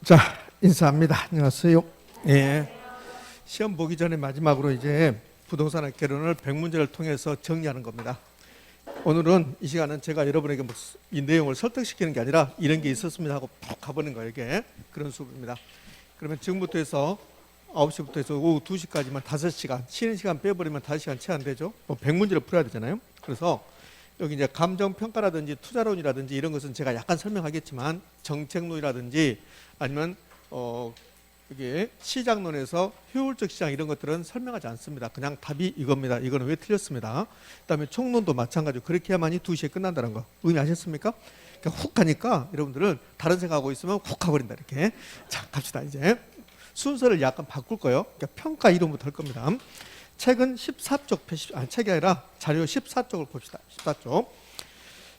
자, 인사합니다. 안녕하세요. 예. 시험 보기 전에 마지막으로 이제 부동산 학개론을 100문제를 통해서 정리하는 겁니다. 오늘은 이 시간은 제가 여러분에게 이 내용을 설득시키는 게 아니라 이런 게 있었습니다 하고 푹 가보는 거예요. 이게 그런 수업입니다. 그러면 지금부터 해서 9시부터 해서 오후 2시까지만 5시간, 쉬는 시간 빼버리면 5시간 채 안 되죠. 100문제를 풀어야 되잖아요. 그래서 여기 이제 감정평가라든지 투자론이라든지 이런 것은 제가 약간 설명하겠지만 정책론이라든지 아니면 이게 시장론에서 효율적 시장 이런 것들은 설명하지 않습니다. 그냥 답이 이겁니다. 이거는 왜 틀렸습니다. 그다음에 총론도 마찬가지로 그렇게 해야만이 2시에 끝난다는 거 의미하셨습니까? 그러니까 훅 가니까 여러분들은 다른 생각하고 있으면 훅 가버린다 이렇게. 자, 갑시다. 이제 순서를 약간 바꿀 거예요. 그러니까 평가 이론부터 할 겁니다. 책은 14쪽, 책이 아니라 자료 14쪽을 봅시다. 14쪽.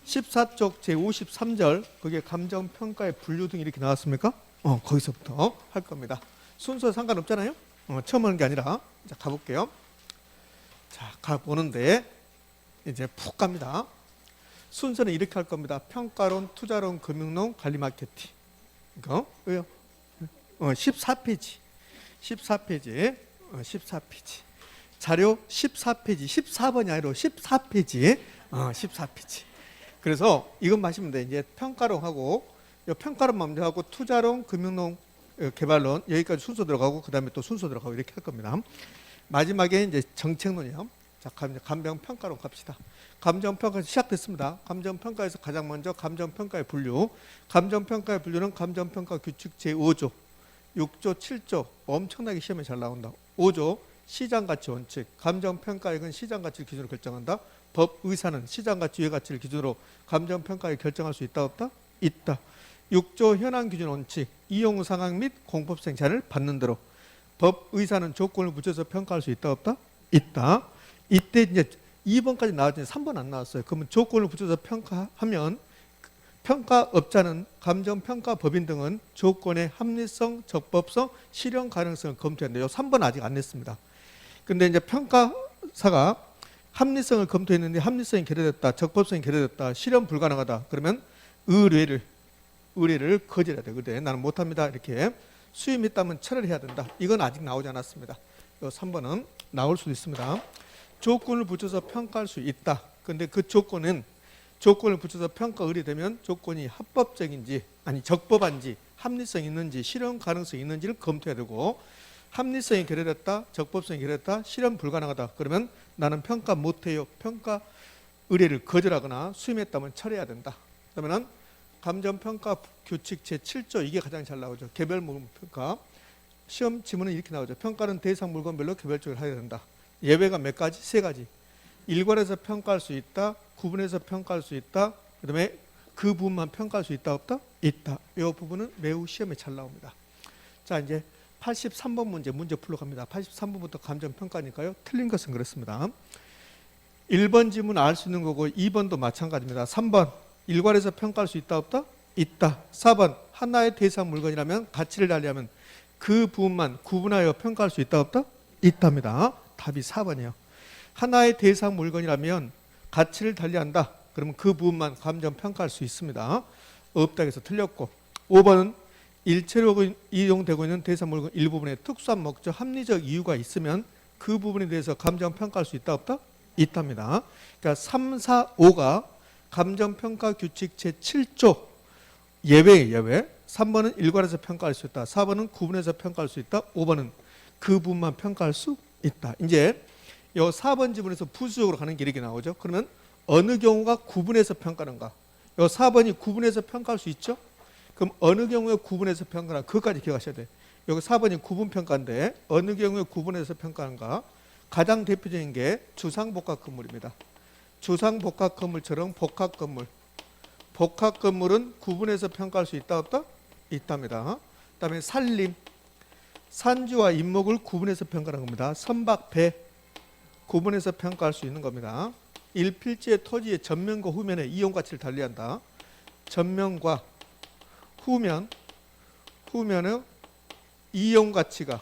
14쪽 제53절, 그게 감정평가의 분류 등 이렇게 나왔습니까? 거기서부터 할 겁니다. 순서 상관없잖아요? 처음 하는 게 아니라. 자, 가볼게요. 자, 가보는데, 이제 푹 갑니다. 순서는 이렇게 할 겁니다. 평가론, 투자론, 금융론, 관리 마케팅. 이거, 왜요? 14페이지. 14페이지. 14페이지. 자료 14페이지, 14번이 아니라 14페이지, 14페이지. 그래서 이것 마시면 돼. 이제 평가론하고, 평가론 먼저 하고, 투자론, 금융론, 개발론, 여기까지 순서 들어가고, 그 다음에 또 순서 들어가고, 이렇게 할 겁니다. 마지막에 이제 정책론이요. 자, 감정평가론 갑시다. 감정평가 시작됐습니다. 감정평가에서 가장 먼저 감정평가의 분류. 감정평가의 분류는 감정평가 규칙 제5조, 6조, 7조, 엄청나게 시험에 잘 나온다. 5조, 시장가치 원칙, 감정평가액은 시장가치를 기준으로 결정한다. 법의사는 시장가치 외가치를 기준으로 감정평가액 결정할 수 있다 없다? 있다. 6조 현황기준 원칙, 이용상황 및 공법생 제한을 받는 대로 법의사는 조건을 붙여서 평가할 수 있다 없다? 있다. 이때 이제 2번까지 나왔는데 3번 안 나왔어요. 그러면 조건을 붙여서 평가하면 평가업자는 감정평가 법인 등은 조건의 합리성, 적법성, 실현 가능성을 검토했는데요. 3번 아직 안 냈습니다. 근데 이제 평가사가 합리성을 검토했는데 합리성이 결여됐다, 적법성이 결여됐다, 실현 불가능하다. 그러면 의뢰를 거절해야 돼. 그래, 나는 못합니다. 이렇게 수임했다면 철회를 해야 된다. 이건 아직 나오지 않았습니다. 3번은 나올 수도 있습니다. 조건을 붙여서 평가할 수 있다. 근데 그 조건을 붙여서 평가 의뢰되면 조건이 합법적인지 아니 적법한지 합리성이 있는지 실현 가능성이 있는지를 검토해야 되고, 합리성이 결여됐다, 적법성이 결여됐다, 실현 불가능하다. 그러면 나는 평가 못해요. 평가 의뢰를 거절하거나 수임했다면 철회해야 된다. 그러면 감정평가 규칙 제7조, 이게 가장 잘 나오죠. 개별 물건평가. 시험 지문은 이렇게 나오죠. 평가는 대상 물건별로 개별적으로 해야 된다. 예외가 몇 가지? 3가지. 일괄해서 평가할 수 있다, 구분해서 평가할 수 있다, 그 다음에 그 부분만 평가할 수 있다 없다? 있다. 이 부분은 매우 시험에 잘 나옵니다. 자, 이제 83번 문제 풀러 갑니다. 83번부터 감정평가니까요. 틀린 것은 그렇습니다. 1번 지문 알 수 있는 거고 2번도 마찬가지입니다. 3번 일괄해서 평가할 수 있다 없다? 있다. 4번 하나의 대상 물건이라면 가치를 달리하면 그 부분만 구분하여 평가할 수 있다 없다? 있답니다. 답이 4번이에요. 하나의 대상 물건이라면 가치를 달리한다. 그러면 그 부분만 감정평가할 수 있습니다. 없다 해서 틀렸고, 5번은 일체로 이용되고 있는 대상 물건 일부분에 특수한 목적, 합리적 이유가 있으면 그 부분에 대해서 감정평가할 수 있다 없다? 있답니다. 그러니까 3, 4, 5가 감정평가 규칙 제7조 예외. 3번은 일괄해서 평가할 수 있다. 4번은 구분해서 평가할 수 있다. 5번은 그 부분만 평가할 수 있다. 이제 이 4번 지문에서 부수적으로 가는 게 이렇게 나오죠. 그러면 어느 경우가 구분해서 평가하는가? 이 4번이 구분해서 평가할 수 있죠? 그럼 어느 경우에 구분해서 평가하는가? 그것까지 기억하셔야 돼요. 여기 4번이 구분평가인데 어느 경우에 구분해서 평가하는가? 가장 대표적인 게 주상복합 건물입니다. 주상복합 건물처럼 복합 건물. 복합 건물은 구분해서 평가할 수 있다 없다? 있답니다. 그 다음에 산림. 산지와 인목을 구분해서 평가하는 겁니다. 선박, 배. 구분해서 평가할 수 있는 겁니다. 일필지의 토지의 전면과 후면의 이용가치를 달리한다. 전면과 후면의 이용가치가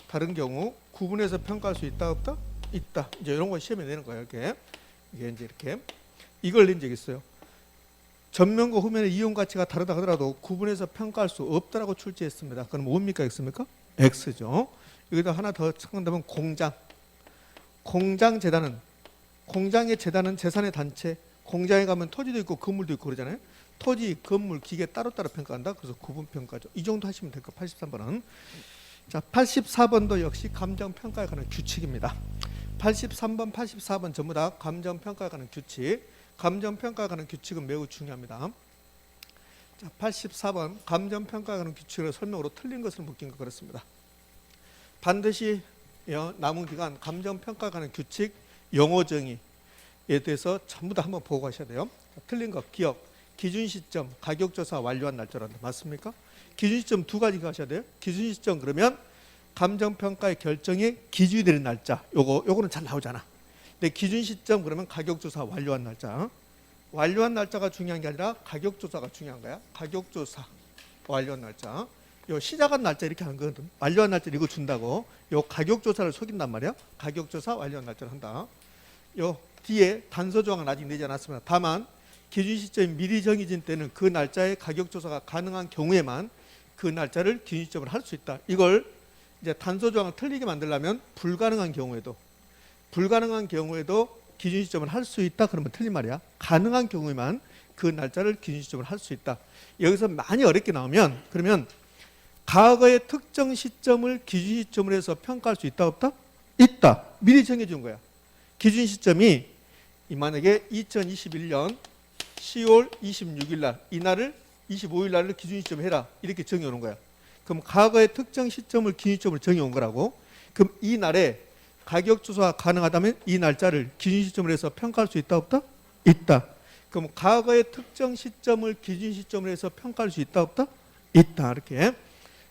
다른 경우 구분해서 평가할 수 있다 없다? 있다. 이제 이런 거 시험에 내는 거예요. 이게 이제 이렇게 이걸 낸 적 있어요. 전면과 후면의 이용 가치가 다르다 하더라도 구분해서 평가할 수 없다라고 출제했습니다. 그럼 뭡니까? X입니까? X죠. 여기다 하나 더 첨가하면 공장. 공장의 재단은 재산의 단체. 공장에 가면 토지도 있고 건물도 있고 그러잖아요. 토지, 건물, 기계 따로따로 평가한다. 그래서 구분평가죠. 이 정도 하시면 될 거 83번은. 자, 84번도 역시 감정평가에 관한 규칙입니다. 83번, 84번 전부 다 감정평가에 관한 규칙. 감정평가에 관한 규칙은 매우 중요합니다. 자, 84번 감정평가에 관한 규칙을 설명으로 틀린 것을 묶인 거 그렇습니다. 반드시 남은 기간 감정평가에 관한 규칙, 용어 정의에 대해서 전부 다 한번 보고 가셔야 돼요. 틀린 거 기억, 기준시점, 가격조사 완료한 날짜란다. 맞습니까? 기준시점 두 가지 가셔야 돼요. 기준시점 그러면 감정평가의 결정의 기준이 되는 날짜. 요거는 잘 나오잖아. 근데 기준시점 그러면 가격조사 완료한 날짜. 완료한 날짜가 중요한 게 아니라 가격조사가 중요한 거야. 가격조사 완료한 날짜. 요 시작한 날짜 이렇게 하는 거거든. 완료한 날짜 이거 준다고. 요 가격조사를 속인단 말이야. 가격조사 완료한 날짜를 한다. 요 뒤에 단서조항은 아직 내지 않았습니다. 다만 기준 시점이 미리 정해진 때는 그 날짜에 가격조사가 가능한 경우에만 그 날짜를 기준 시점을 할 수 있다. 이걸 이제 단서조항을 틀리게 만들려면 불가능한 경우에도 기준 시점을 할 수 있다. 그러면 틀린 말이야. 가능한 경우에만 그 날짜를 기준 시점을 할 수 있다. 여기서 많이 어렵게 나오면 그러면 과거의 특정 시점을 기준 시점으로 해서 평가할 수 있다 없다? 있다. 미리 정해준 거야. 기준 시점이 만약에 2021년 10월 26일 날 이날을 25일 날을 기준 시점 해라. 이렇게 정해 오는 거야. 그럼 과거의 특정 시점을 기준 시점으로 정해 온 거라고. 그럼 이 날에 가격 조사가 가능하다면 이 날짜를 기준 시점으로 해서 평가할 수 있다 없다? 있다. 그럼 과거의 특정 시점을 기준 시점으로 해서 평가할 수 있다 없다? 있다. 이렇게.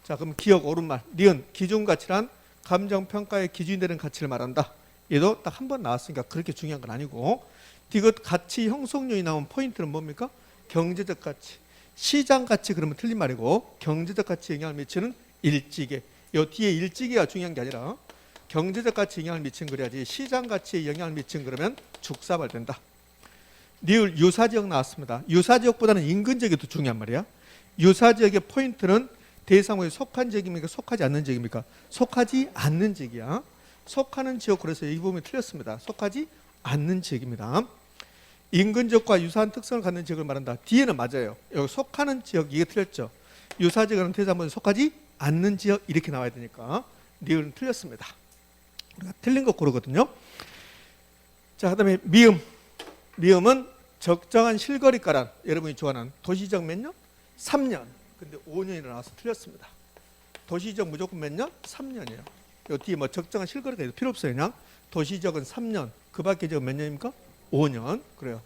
자, 그럼 기억 옳은말 니은 기준 가치란 감정 평가의 기준이 되는 가치를 말한다. 얘도 딱 한 번 나왔으니까 그렇게 중요한 건 아니고. 디귿 가치 형성률이 나온 포인트는 뭡니까? 경제적 가치. 시장 가치 그러면 틀린 말이고 경제적 가치에 영향을 미치는 일지계. 요 뒤에 일지계가 중요한 게 아니라 경제적 가치에 영향을 미친 그래야지 시장 가치에 영향을 미친 그러면 죽사발된다. 니을 유사지역 나왔습니다. 유사지역보다는 인근지역이 더 중요한 말이야. 유사지역의 포인트는 대상호에 속한 지역입니까? 속하지 않는 지역입니까? 속하지 않는 지역이야. 속하는 지역 그래서 이 부분이 틀렸습니다. 속하지 않는 지역입니다. 인근 지역과 유사한 특성을 갖는 지역을 말한다. 뒤에는 맞아요. 여기 속하는 지역 이게 틀렸죠. 유사지역은 대상호에 속하지 않는 지역 이렇게 나와야 되니까 니은 틀렸습니다. 우리가 틀린 거 고르거든요. 자, 그다음에 미음은 적정한 실거래가란 여러분이 좋아하는 도시적 몇 년? 3년. 근데 5년이 나와서 틀렸습니다. 도시적 무조건 몇 년? 3년이에요. 요 뒤에 뭐 적정한 실거래가 필요 없어요. 그냥 도시적은 3년. 그 밖의 적은 몇 년입니까? 5년. 그래요.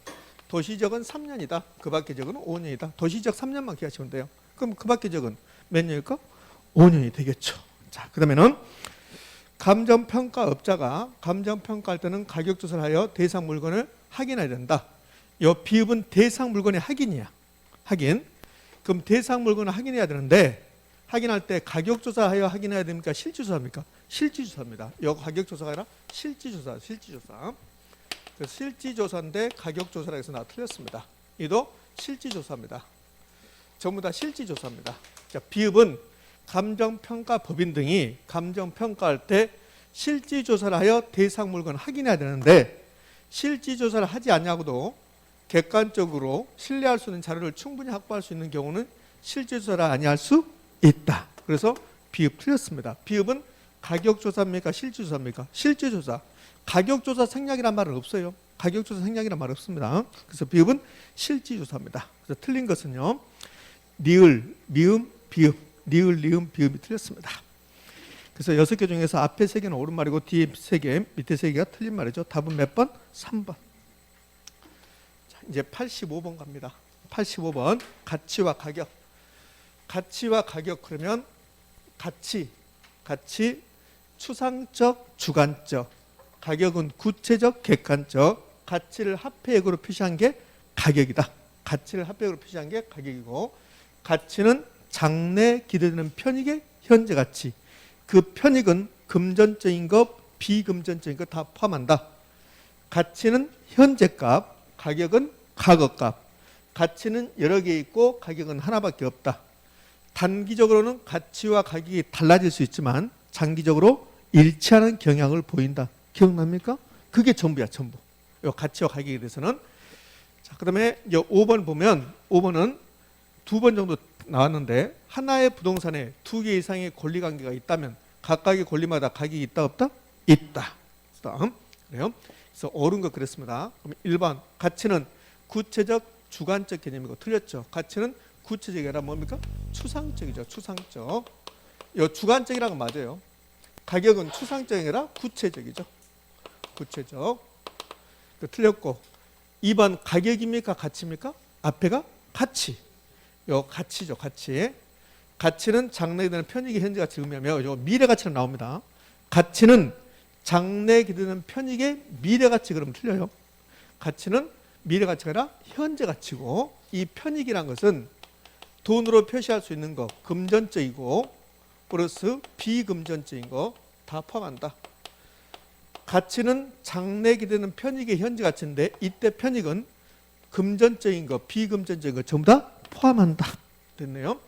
도시적은 3년이다. 그 밖의 적은 5년이다. 도시적 3년만 기하시면 돼요. 그럼 그 밖의 적은 몇 년일까? 5년이 되겠죠. 자, 그다음에는 감정평가업자가 감정평가할 때는 가격조사를 하여 대상 물건을 확인해야 된다. 이 비읍은 대상 물건의 확인이야. 확인. 그럼 대상 물건을 확인해야 되는데 확인할 때 가격조사하여 확인해야 됩니까? 실지조사입니까? 실지조사입니다. 이 가격조사가 아니라 실지조사. 그래서 실지조사인데 가격조사라고 해서 나 틀렸습니다. 이도 실지조사입니다. 전부 다 실지조사입니다. 자, 비읍은 감정평가법인 등이 감정평가할 때 실지조사를 하여 대상 물건을 확인해야 되는데 실지조사를 하지 않냐고도 객관적으로 신뢰할 수 있는 자료를 충분히 확보할 수 있는 경우는 실지조사를 아니할 수 있다. 그래서 비읍 틀렸습니다. 비읍은 가격조사입니까? 실지조사입니까? 실지조사. 가격조사 생략이란 말은 없어요. 가격조사 생략이란 말 없습니다. 그래서 비읍은 실지조사입니다. 그래서 틀린 것은요. 니을, 미음, 비읍. 니을, 니음, 비읍이 틀렸습니다. 그래서 6개 중에서 앞에 3개는 옳은 말이고 뒤에 3개, 밑에 3개가 틀린 말이죠. 답은 몇 번? 3번. 자, 이제 85번 갑니다. 85번 가치와 가격. 가치와 가격 그러면 가치 추상적, 주관적, 가격은 구체적, 객관적. 가치를 합해액으로 표시한 게 가격이다. 가치를 합해액으로 표시한 게 가격이고 가치는 장래 기대되는 편익의 현재 가치. 그 편익은 금전적인 것, 비금전적인 것 다 포함한다. 가치는 현재 값, 가격은 과거 값. 가치는 여러 개 있고 가격은 하나밖에 없다. 단기적으로는 가치와 가격이 달라질 수 있지만 장기적으로 일치하는 경향을 보인다. 기억납니까? 그게 전부야, 전부. 요 가치와 가격에 대해서는. 자, 그다음에 이제 5번 보면 5번은 두 번 정도 나왔는데 하나의 부동산에 두 개 이상의 권리 관계가 있다면 각각의 권리마다 가격이 있다 없다? 있다. 다음. 그래요. 그래서 옳은 거 그랬습니다. 그럼 1번 가치는 구체적 주관적 개념이고 틀렸죠. 가치는 구체적이 아니라 뭡니까? 추상적이죠. 추상적. 이 주관적이라는 건 맞아요. 가격은 추상적이 아니라 구체적이죠. 구체적. 틀렸고 2번 가격입니까? 가치입니까? 앞에가 가치. 요 가치죠. 가치. 가치는 장래 기대는 편익의 현재 가치 의미하며 요 미래 가치는 나옵니다. 가치는 장래 기대는 편익의 미래 가치 그러면 틀려요. 가치는 미래 가치가 아니라 현재 가치고 이 편익이란 것은 돈으로 표시할 수 있는 거 금전적이고 플러스 비금전적인 거 다 포함한다. 가치는 장래 기대는 편익의 현재 가치인데 이때 편익은 금전적인 거 비금전적인 거 전부 다 포함한다. 됐네요.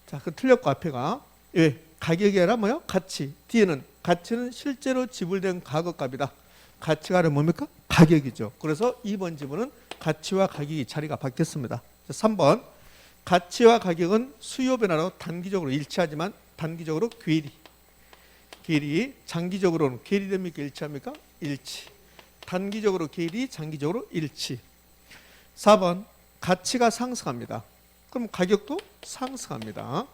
자, 그 틀렸고 앞에가 예, 가격이 아니라 뭐요? 가치. 뒤에는 가치는 실제로 지불된 가격값이다. 가치가 뭡니까? 가격이죠. 그래서 2번 지문은 가치와 가격이 자리가 바뀌었습니다. 3번 가치와 가격은 수요 변화로 단기적으로 일치하지만 단기적으로 괴리. 장기적으로는 괴리됩니까? 일치합니까? 일치. 단기적으로 괴리, 장기적으로 일치. 4번 가치가 상승합니다. 그럼 가격도 상승합니다.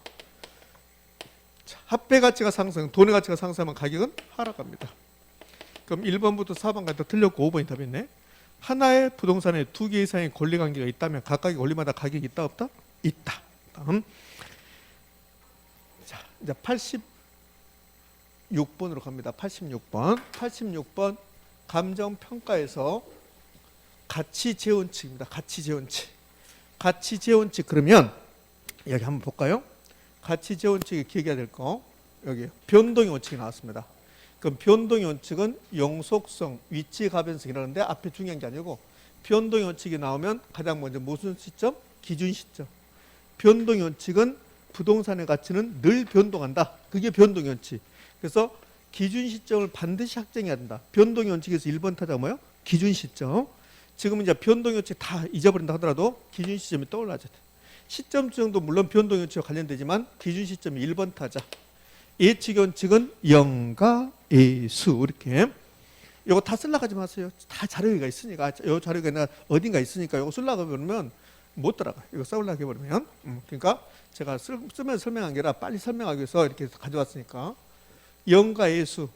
합배 가치가 상승, 돈의 가치가 상승하면 가격은 하락합니다. 그럼 1번부터 4번까지 틀렸고 5번이 답이네. 하나의 부동산에 두 개 이상의 권리 관계가 있다면 각각의 권리마다 가격이 있다 없다? 있다. 다음. 자, 이제 86번으로 갑니다. 86번 감정평가에서 가치재원칙입니다. 가치재원칙 그러면 여기 한번 볼까요? 가치재원칙이 기억해야 될 거 여기 변동의 원칙이 나왔습니다. 그럼 변동의 원칙은 영속성, 위치 가변성 이라는데 앞에 중요한 게 아니고 변동의 원칙이 나오면 가장 먼저 무슨 시점? 기준 시점. 변동의 원칙은 부동산의 가치는 늘 변동한다. 그게 변동의 원칙. 그래서 기준 시점을 반드시 확정해야 된다. 변동의 원칙에서 1번 타자가 뭐예요? 기준 시점. 지금 이제 변동의 원칙 다 잊어버린다 하더라도 기준 시점이 떠올라야 돼. 시점 수정도 물론 변동의 원칙과 관련되지만 기준 시점이 1번 타자. 예측 원칙은 영가 예수 이렇게. 이거 다 쓰려고 하지 마세요. 다 자료가 있으니까. 이 자료가 어딘가 있으니까 이거 쓰려고 그러면 못 따라가. 이거 써오려고 해버리면. 그러니까 제가 쓰면서 설명한 게 아니라 빨리 설명하기 위해서 이렇게 가져왔으니까. 영가 예수.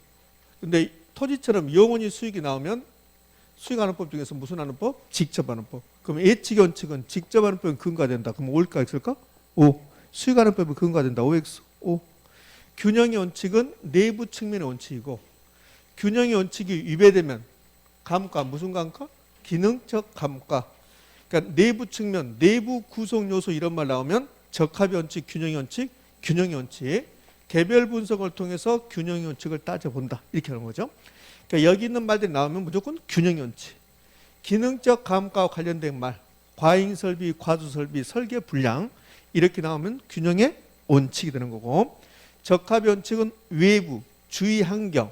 근데 토지처럼 영원히 수익이 나오면 수익하는 법 중에서 무슨 하는 법? 직접 하는 법. 그럼 예측 원칙은 직접 하는 법은 근거가 된다. 그럼 5일까 X일까? 5. 수익하는 법은 근거가 된다. 5X. 5. 균형의 원칙은 내부 측면의 원칙이고 균형의 원칙이 위배되면 감가 무슨 감가? 기능적 감가. 그러니까 내부 측면, 내부 구성 요소 이런 말 나오면 적합의 원칙, 균형의 원칙, 균형의 원칙. 개별 분석을 통해서 균형의 원칙을 따져본다. 이렇게 하는 거죠. 그러니까 여기 있는 말들이 나오면 무조건 균형의 원칙. 기능적 감가와 관련된 말, 과잉 설비, 과수 설비, 설계 불량 이렇게 나오면 균형의 원칙이 되는 거고 적합의 원칙은 외부, 주위 환경,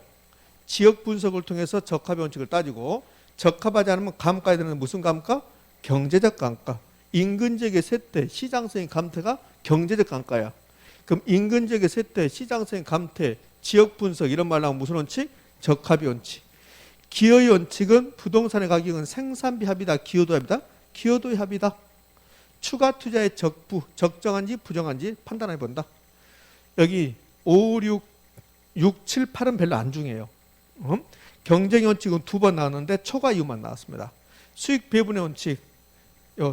지역 분석을 통해서 적합의 원칙을 따지고 적합하지 않으면 감가에 되는 무슨 감가? 경제적 감가. 인근 지역의 쇠퇴, 시장성의 감퇴가 경제적 감가야. 그럼 인근 지역의 쇠퇴, 시장성의 감퇴, 지역 분석 이런 말 나오면 무슨 원칙? 적합의 원칙. 기여의 원칙은 부동산의 가격은 생산비 합이다, 기여도 합이다? 기여도의 합이다. 추가 투자의 적부, 적정한지 부정한지 판단해 본다. 여기 5, 6, 7, 8은 별로 안 중요해요. 경쟁의 원칙은 2번 나왔는데 초과 이유만 나왔습니다. 수익 배분의 원칙,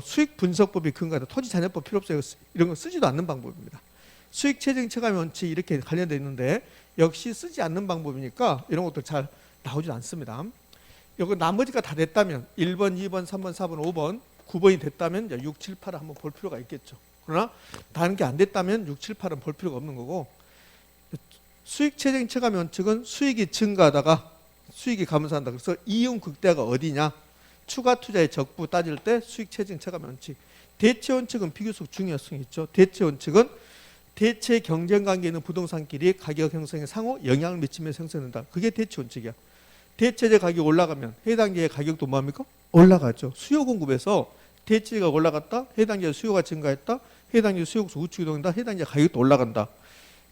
수익 분석법이 근거다. 토지 잔여법 필요 없어요. 이런 거 쓰지도 않는 방법입니다. 수익 체증 체감의 원칙 이렇게 관련되어 있는데 역시 쓰지 않는 방법이니까 이런 것도 잘 나오지 않습니다. 이거 나머지가 다 됐다면 1번, 2번, 3번, 4번, 5번, 9번이 됐다면 이제 6, 7, 8을 한번 볼 필요가 있겠죠. 그러나 다른 게 안 됐다면 6, 7, 8은 볼 필요가 없는 거고 수익 체증 체감의 원칙은 수익이 증가하다가 수익이 감소한다. 그래서 이윤 극대화가 어디냐? 추가 투자의 적부 따질 때 수익 체증 체감의 원칙. 대체 원칙은 비교적 중요성이 있죠. 대체 원칙은 대체 경쟁 관계에 있는 부동산끼리 가격 형성에 상호 영향을 미치면서 형성된다. 그게 대체 원칙이야. 대체재 가격이 올라가면 해당 지역의 가격도 뭐합니까? 올라가죠. 수요 공급에서 대체가 올라갔다. 해당 지역 수요가 증가했다. 해당 지역 수요가 우측 이동한다. 해당 지역 가격도 올라간다.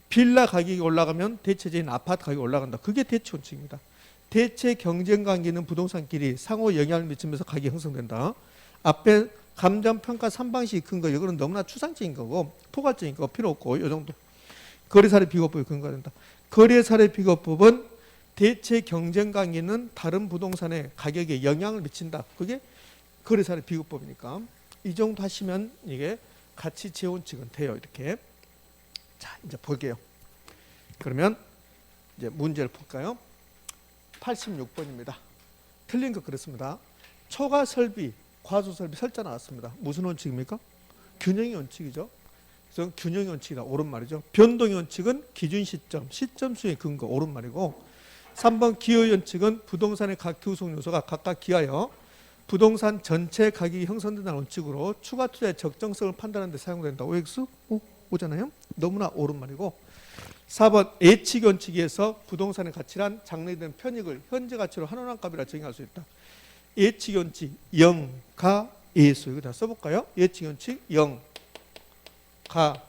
빌라 가격이 올라가면 대체재인 아파트 가격이 올라간다. 그게 대체 원칙입니다. 대체 경쟁 관계 있는 부동산끼리 상호 영향을 미치면서 가격이 형성된다. 앞에 감정평가 3방식이 큰 거, 이거는 너무나 추상적인 거고 포괄적인 거 필요 없고, 이 정도. 거래사례 비교법이 근거된다. 거래사례 비교법은 대체 경쟁 관계 있는 다른 부동산의 가격에 영향을 미친다. 그게 거래사례 비교법이니까 이 정도 하시면 이게 가치 재원칙은 돼요. 이렇게. 자, 이제 볼게요. 그러면 이제 문제를 볼까요? 86번입니다. 틀린 거 그렇습니다. 초과 설비, 과수 설비 설자 나왔습니다. 무슨 원칙입니까? 균형의 원칙이죠. 그래서 균형의 원칙이다. 옳은 말이죠. 변동의 원칙은 기준 시점, 시점 수의 근거. 옳은 말이고, 3번 기여의 원칙은 부동산의 각 구성 요소가 각각 기하여 부동산 전체 가격이 형성된다는 원칙으로 추가 투자의 적정성을 판단하는 데 사용된다. OX 오잖아요. 너무나 옳은 말이고, 4번 예측 원칙에서 부동산의 가치란 장래된 편익을 현재 가치로 환원한 값이라 정의할 수 있다. 예측 원칙 0, 가, 예수. 이거 다 써볼까요? 예측 원칙 0, 가,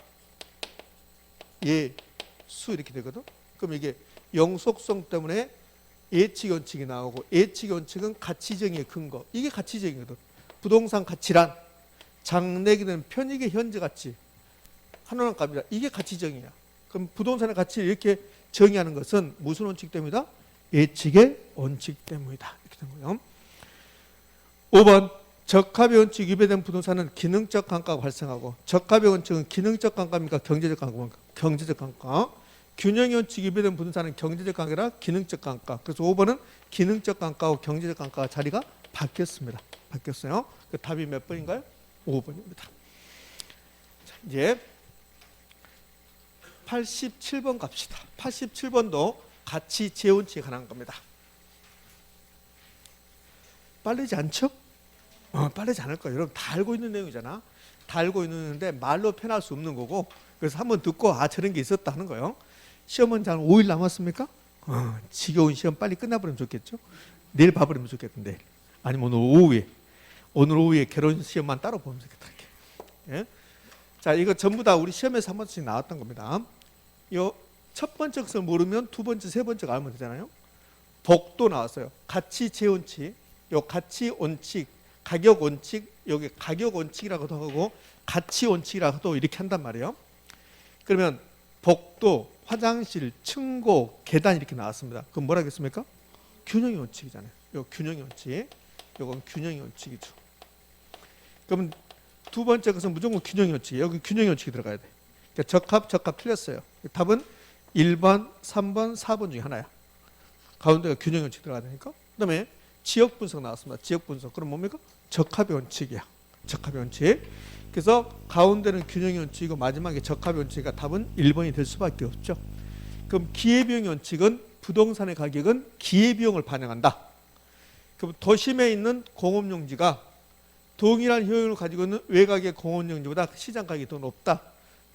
예, 수 이렇게 되거든. 그럼 이게 영속성 때문에 예측 원칙이 나오고, 예측 원칙은 가치 정의의 근거. 이게 가치 정의거든. 부동산 가치란 장래되는 편익의 현재 가치 환원한 값이라. 이게 가치 정의야. 그럼 부동산의 가치를 이렇게 정의하는 것은 무슨 원칙 때문이다? 예측의 원칙 때문이다. 이렇게 된 거예요. 5번 적합의 원칙 위배된 부동산은 기능적 감가가 발생하고, 적합의 원칙은 기능적 감가입니까? 경제적 감가입니까? 경제적 감가. 균형의 원칙 위배된 부동산은 경제적 감가가 아니라 기능적 감가. 그래서 5번은 기능적 감가하고 경제적 감가가 자리가 바뀌었습니다. 바뀌었어요. 그 답이 몇 번인가요? 5번입니다. 자, 이제 87번 갑시다. 87번도 가치 재원칙에 관한 겁니다. 빠르지 않죠? 빠르지 않을 거예요. 여러분 다 알고 있는 내용이잖아. 다 알고 있는데 말로 표현할 수 없는 거고, 그래서 한번 듣고 아 저런 게 있었다 하는 거예요. 시험은 잘 5일 남았습니까? 지겨운 시험 빨리 끝나버리면 좋겠죠. 내일 봐버리면 좋겠는데, 아니면 오늘 오후에 결혼 시험만 따로 보면 좋겠다. 예? 자, 이거 전부 다 우리 시험에서 한 번씩 나왔던 겁니다. 요 첫 번째 것을 모르면 두 번째, 세 번째가 알면 되잖아요. 복도 나왔어요. 가치 재원칙, 요 가치 원칙, 가격 원칙, 여기 가격 원칙이라고도 하고 가치 원칙이라고도 이렇게 한단 말이에요. 그러면 복도, 화장실, 층고, 계단 이렇게 나왔습니다. 그럼 뭐라 하겠습니까? 균형의 원칙이잖아요. 요 균형의 원칙, 요건 균형의 원칙이죠. 그러면 두 번째 것은 무조건 균형의 원칙이에요. 여기 균형의 원칙이 들어가야 돼. 그러니까 적합 틀렸어요. 답은 1번, 3번, 4번 중에 하나야. 가운데가 균형의 원칙 들어가야 되니까. 그 다음에 지역 분석 나왔습니다. 지역 분석. 그럼 뭡니까? 적합의 원칙이야. 적합의 원칙. 그래서 가운데는 균형의 원칙이고 마지막에 적합의 원칙이니까 답은 1번이 될 수밖에 없죠. 그럼 기회비용의 원칙은 부동산의 가격은 기회비용을 반영한다. 그럼 도심에 있는 공업용지가 동일한 효용을 가지고 있는 외곽의 공업용지보다 시장 가격이 더 높다.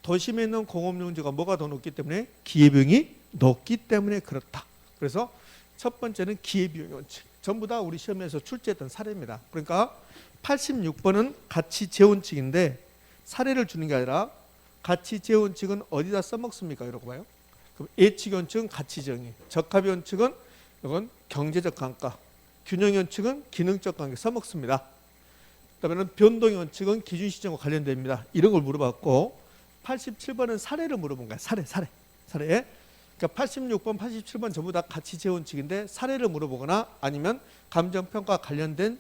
도심에 있는 공업용지가 뭐가 더 높기 때문에? 기회비용이 높기 때문에 그렇다. 그래서 첫 번째는 기회비용의 원칙. 전부 다 우리 시험에서 출제했던 사례입니다. 그러니까 86번은 가치 재원칙인데 사례를 주는 게 아니라 가치 재원칙은 어디다 써먹습니까? 이러고 봐요. 그럼 예측 원칙은 가치 정의, 적합의 원칙은 이건 경제적 감가, 균형의 원칙은 기능적 관계 써먹습니다. 그다음에는 변동의 원칙은 기준 시점과 관련됩니다. 이런 걸 물어봤고, 87번은 사례를 물어본 거야. 사례. 그러니까 86번, 87번 전부 다 가치 재원칙인데 사례를 물어보거나 아니면 감정평가 관련된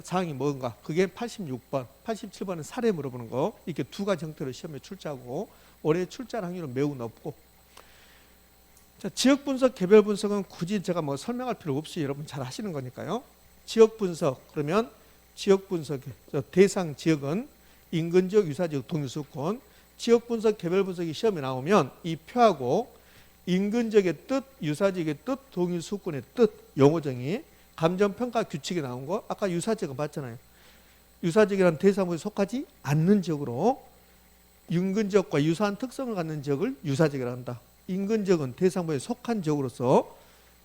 사항이 뭔가, 그게 86번, 87번은 사례 물어보는 거. 이렇게 두 가지 형태로 시험에 출제하고 올해 출제할 확률은 매우 높고. 자, 지역 분석, 개별 분석은 굳이 제가 뭐 설명할 필요 없이 여러분 잘 하시는 거니까요. 지역 분석, 그러면 지역 분석의 대상 지역은 인근 지역, 유사 지역, 동일 수권. 지역 분석, 개별 분석이 시험에 나오면 이 표하고 인근 지역의 뜻, 유사 지역의 뜻, 동일 수권의 뜻, 용어 정의, 감정평가 규칙이 나온 거 아까 유사 지역은 봤잖아요. 유사지역이란 대상부에 속하지 않는 지역으로 인근 지역과 유사한 특성을 갖는 지역을 유사지역이라 한다. 인근 지역은 대상부에 속한 지역으로서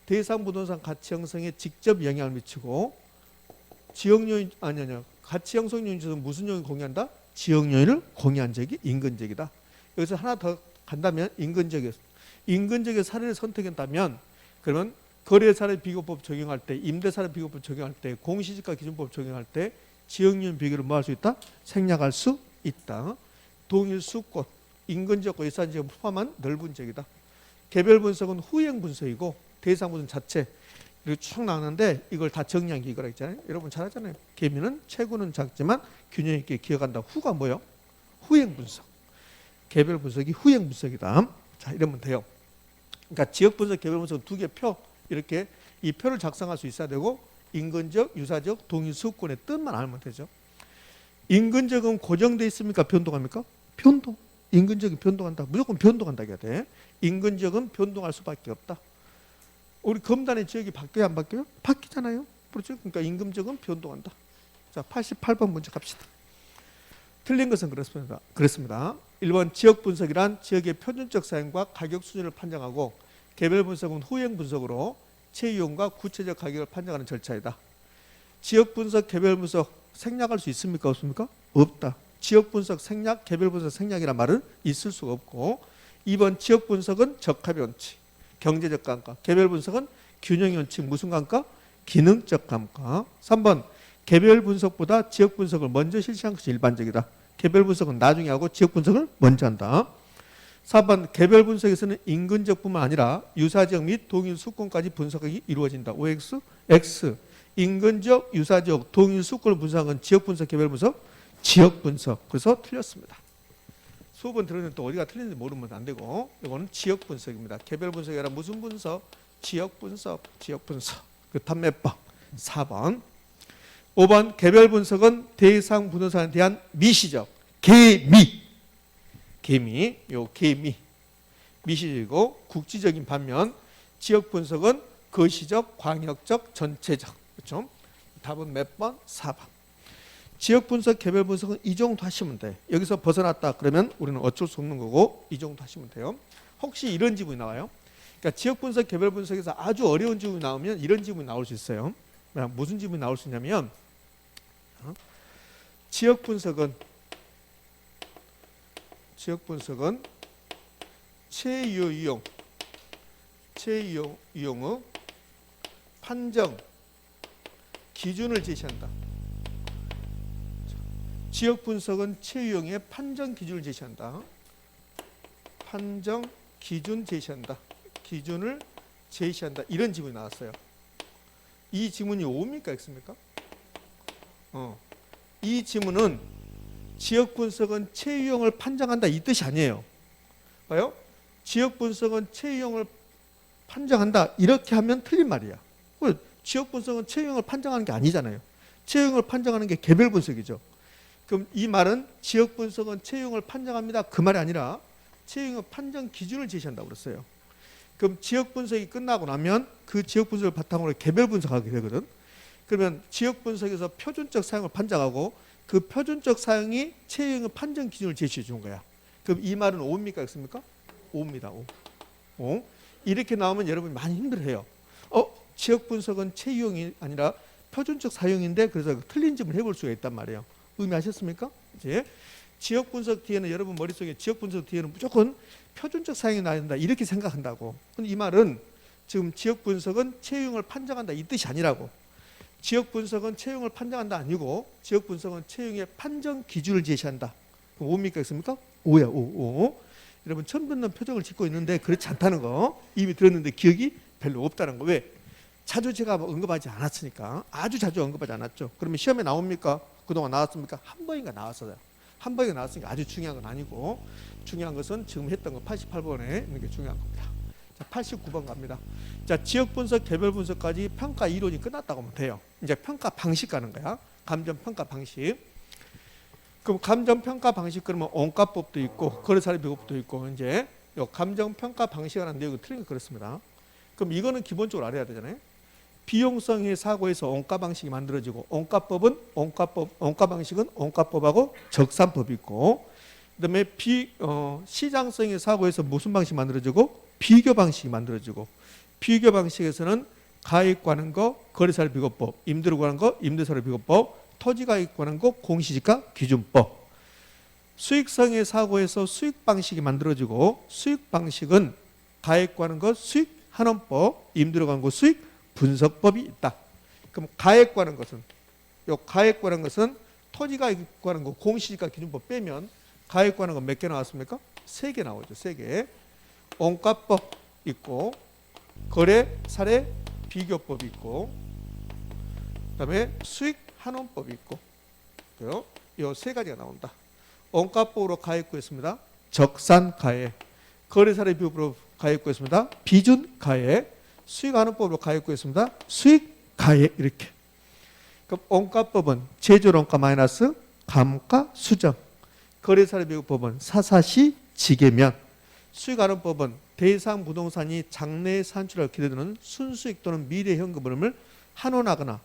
대상 부동산 가치 형성에 직접 영향을 미치고 지역 요인 아니야 가치 형성 요인 중에서 무슨 요인을 공유한다? 지역 요인을 공유한 지역이 인근 지역이다. 여기서 하나 더 간다면 인근 지역에서 인근 지역의 사례를 선택한다면 그러면 거래사례 비교법 적용할 때, 임대사례 비교법 적용할 때, 공시지가 기준법 적용할 때 지역 요인 비교를 뭐 할 수 있다? 생략할 수 있다. 동일 수권, 인근 지역과 유사한 지역을 포함한 넓은 지역이다. 개별 분석은 후행 분석이고 대상 분석 자체 이렇게 쭉 나오는데 이걸 다 정리한 게 이거라 했잖아요. 여러분 잘 하잖아요. 개미는 체구는 작지만 균형 있게 기억한다. 후가 뭐예요? 후행 분석. 개별 분석이 후행 분석이다. 자, 이러면 돼요. 그러니까 지역 분석, 개별 분석 두 개 표 이렇게 이 표를 작성할 수 있어야 되고 인근적, 유사적, 동일 수권의 뜻만 알면 되죠. 인근적은 고정돼 있습니까? 변동합니까? 변동. 인근적이 변동한다. 무조건 변동한다 해야 돼. 인근적은 변동할 수밖에 없다. 우리 검단의 지역이 바뀌어요? 안 바뀌어요? 바뀌잖아요. 그렇죠? 그러니까 인근적은 변동한다. 자, 88번 문제 갑시다. 틀린 것은 그렇습니다. 1번 지역 분석이란 지역의 표준적 사용과 가격 수준을 판정하고 개별 분석은 후행 분석으로 채이용과 구체적 가격을 판정하는 절차이다. 지역 분석, 개별 분석 생략할 수 있습니까? 없습니까? 없다. 지역 분석 생략, 개별 분석 생략이란 말은 있을 수가 없고 2번 지역 분석은 적합의 원칙, 경제적 감가, 개별 분석은 균형의 원칙, 무슨 감가? 기능적 감가. 3번 개별 분석보다 지역 분석을 먼저 실시한 것이 일반적이다. 개별 분석은 나중에 하고 지역 분석을 먼저 한다. 4번 개별 분석에서는 인근적뿐만 아니라 유사지역 및 동일 수권까지 분석이 이루어진다. OX, X. 인근적, 유사지역, 동일 수권을 분석한 지역 분석, 개별 분석, 지역 분석. 그래서 틀렸습니다. 수업은 들었는데 또 어디가 틀린지 모르면 안 되고 이거는 지역 분석입니다. 개별 분석이 아니라 무슨 분석? 지역 분석, 지역 분석. 그 다음 몇 번? 4번. 5번 개별 분석은 대상 부동산에 대한 미시적, 개미. 개미, 요 개미. 미시적이고 국지적인 반면 지역 분석은 거시적, 광역적, 전체적. 그렇죠? 답은 몇 번? 4번. 지역 분석, 개별 분석은 이 정도 하시면 돼. 여기서 벗어났다 그러면 우리는 어쩔 수 없는 거고 이 정도 하시면 돼요. 혹시 이런 지문이 나와요? 그러니까 지역 분석, 개별 분석에서 아주 어려운 지문이 나오면 이런 지문이 나올 수 있어요. 무슨 지문이 나올 수 있냐면 지역 분석은 최유효 이용의 판정 기준을 제시한다. 지역 분석은 최유용의 판정 기준을 제시한다. 판정 기준 제시한다. 기준을 제시한다. 이런 지문이 나왔어요. 이 지문이 O입니까? X입니까? 이 지문은 지역 분석은 최유용을 판정한다 이 뜻이 아니에요. 봐요. 지역 분석은 최유용을 판정한다 이렇게 하면 틀린 말이야. 지역 분석은 최유용을 판정하는 게 아니잖아요. 최유용을 판정하는 게 개별 분석이죠. 그럼 이 말은 지역 분석은 채용을 판정합니다. 그 말이 아니라 채용의 판정 기준을 제시한다고 그랬어요. 그럼 지역 분석이 끝나고 나면 그 지역 분석을 바탕으로 개별 분석하게 되거든. 그러면 지역 분석에서 표준적 사용을 판정하고 그 표준적 사용이 채용의 판정 기준을 제시해 주는 거야. 그럼 이 말은 O입니까? X입니까? O입니다. O. 이렇게 나오면 여러분이 많이 힘들어해요. 지역 분석은 채용이 아니라 표준적 사용인데 그래서 틀린 점을 해볼 수가 있단 말이에요. 의미하셨습니까? 이제 지역 분석 뒤에는 여러분 머릿속에 지역 분석 뒤에는 무조건 표준적 사용이 나야 된다 이렇게 생각한다고. 근데 이 말은 지금 지역 분석은 채용을 판정한다 이 뜻이 아니라고. 지역 분석은 채용을 판정한다 아니고 지역 분석은 채용의 판정 기준을 제시한다. 그럼 O입니까? X입니까? O야. O. 여러분 처음 듣는 표정을 짓고 있는데 그렇지 않다는 거 이미 들었는데 기억이 별로 없다는 거. 왜? 자주 제가 언급하지 않았으니까. 아주 자주 언급하지 않았죠. 그러면 시험에 나옵니까? 그동안 나왔습니까? 한 번인가 나왔어요. 한 번인가 나왔으니까 아주 중요한 건 아니고 중요한 것은 지금 했던 거 88번에 있는 게 중요한 겁니다. 자, 89번 갑니다. 자, 지역 분석, 개별 분석까지 평가 이론이 끝났다고 하면 돼요. 이제 평가 방식 가는 거야. 감정 평가 방식. 그럼 감정 평가 방식 그러면 원가법도 있고 거래사례 비교법도 있고 이제 요 감정 평가 방식이라는 내용이 틀린 거 그렇습니다. 그럼 이거는 기본적으로 알아야 되잖아요. 비용성의 사고에서 원가 방식이 만들어지고 원가법은 원가 방식은 원가법하고 적산법이 있고 그다음에 시장성의 사고에서 무슨 방식이 만들어지고 비교 방식이 만들어지고 비교 방식에서는 가액 관한 거 거래사례 비교법, 임대료 관한 거 임대사례 비교법, 토지가액 관한 거 공시지가 기준법. 수익성의 사고에서 수익 방식이 만들어지고 수익 방식은 가액 관한 거 수익 환원법, 임대료 관한 거 수익 분석법이 있다. 그럼 가액 관한 것은 가액 관한 것은 토지가액 관한 거 공시지가 기준법 빼면 가액 관한 거 몇 개 나왔습니까? 3개 나오죠. 3개. 원가법 있고 거래 사례 비교법이 있고 그다음에 수익 환원법이 있고 이 3가지가 나온다. 원가법으로 가액 구했습니다. 적산 가액. 거래 사례 비교법으로 가액 구했습니다. 비준 가액. 수익 환원법으로 가액 구했습니다. 수익 가액 이렇게. 그럼 원가법은 제조 원가 마이너스 감가 수정. 거래 사례 비교법은 사사시 지계면. 수익 환원법은 대상 부동산이 장래에 산출할 기대되는 순수익 또는 미래 현금 흐름을 환원하거나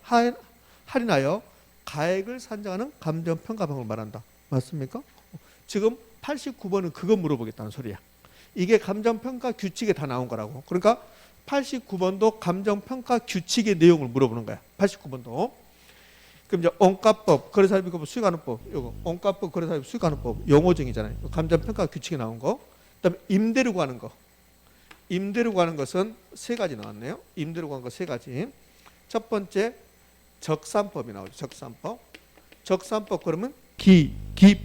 할인하여 가액을 산정하는 감정 평가 방법을 말한다. 맞습니까? 지금 89번은 그거 물어보겠다는 소리야. 이게 감정 평가 규칙에 다 나온 거라고. 그러니까 89번도 감정 평가 규칙의 내용을 물어보는 거야. 89번도. 그럼 이제 원가법, 거래사례 비교법, 수익환원법, 요거 원가법, 거래사례 수익환원법 용어정의잖아요. 감정 평가 규칙에 나온 거. 그다음에 임대료 구하는 거. 임대료 구하는 것은 3가지 나왔네요. 임대료 구하는 거 3가지. 첫 번째 적산법이 나오죠. 적산법. 적산법 그러면 기필.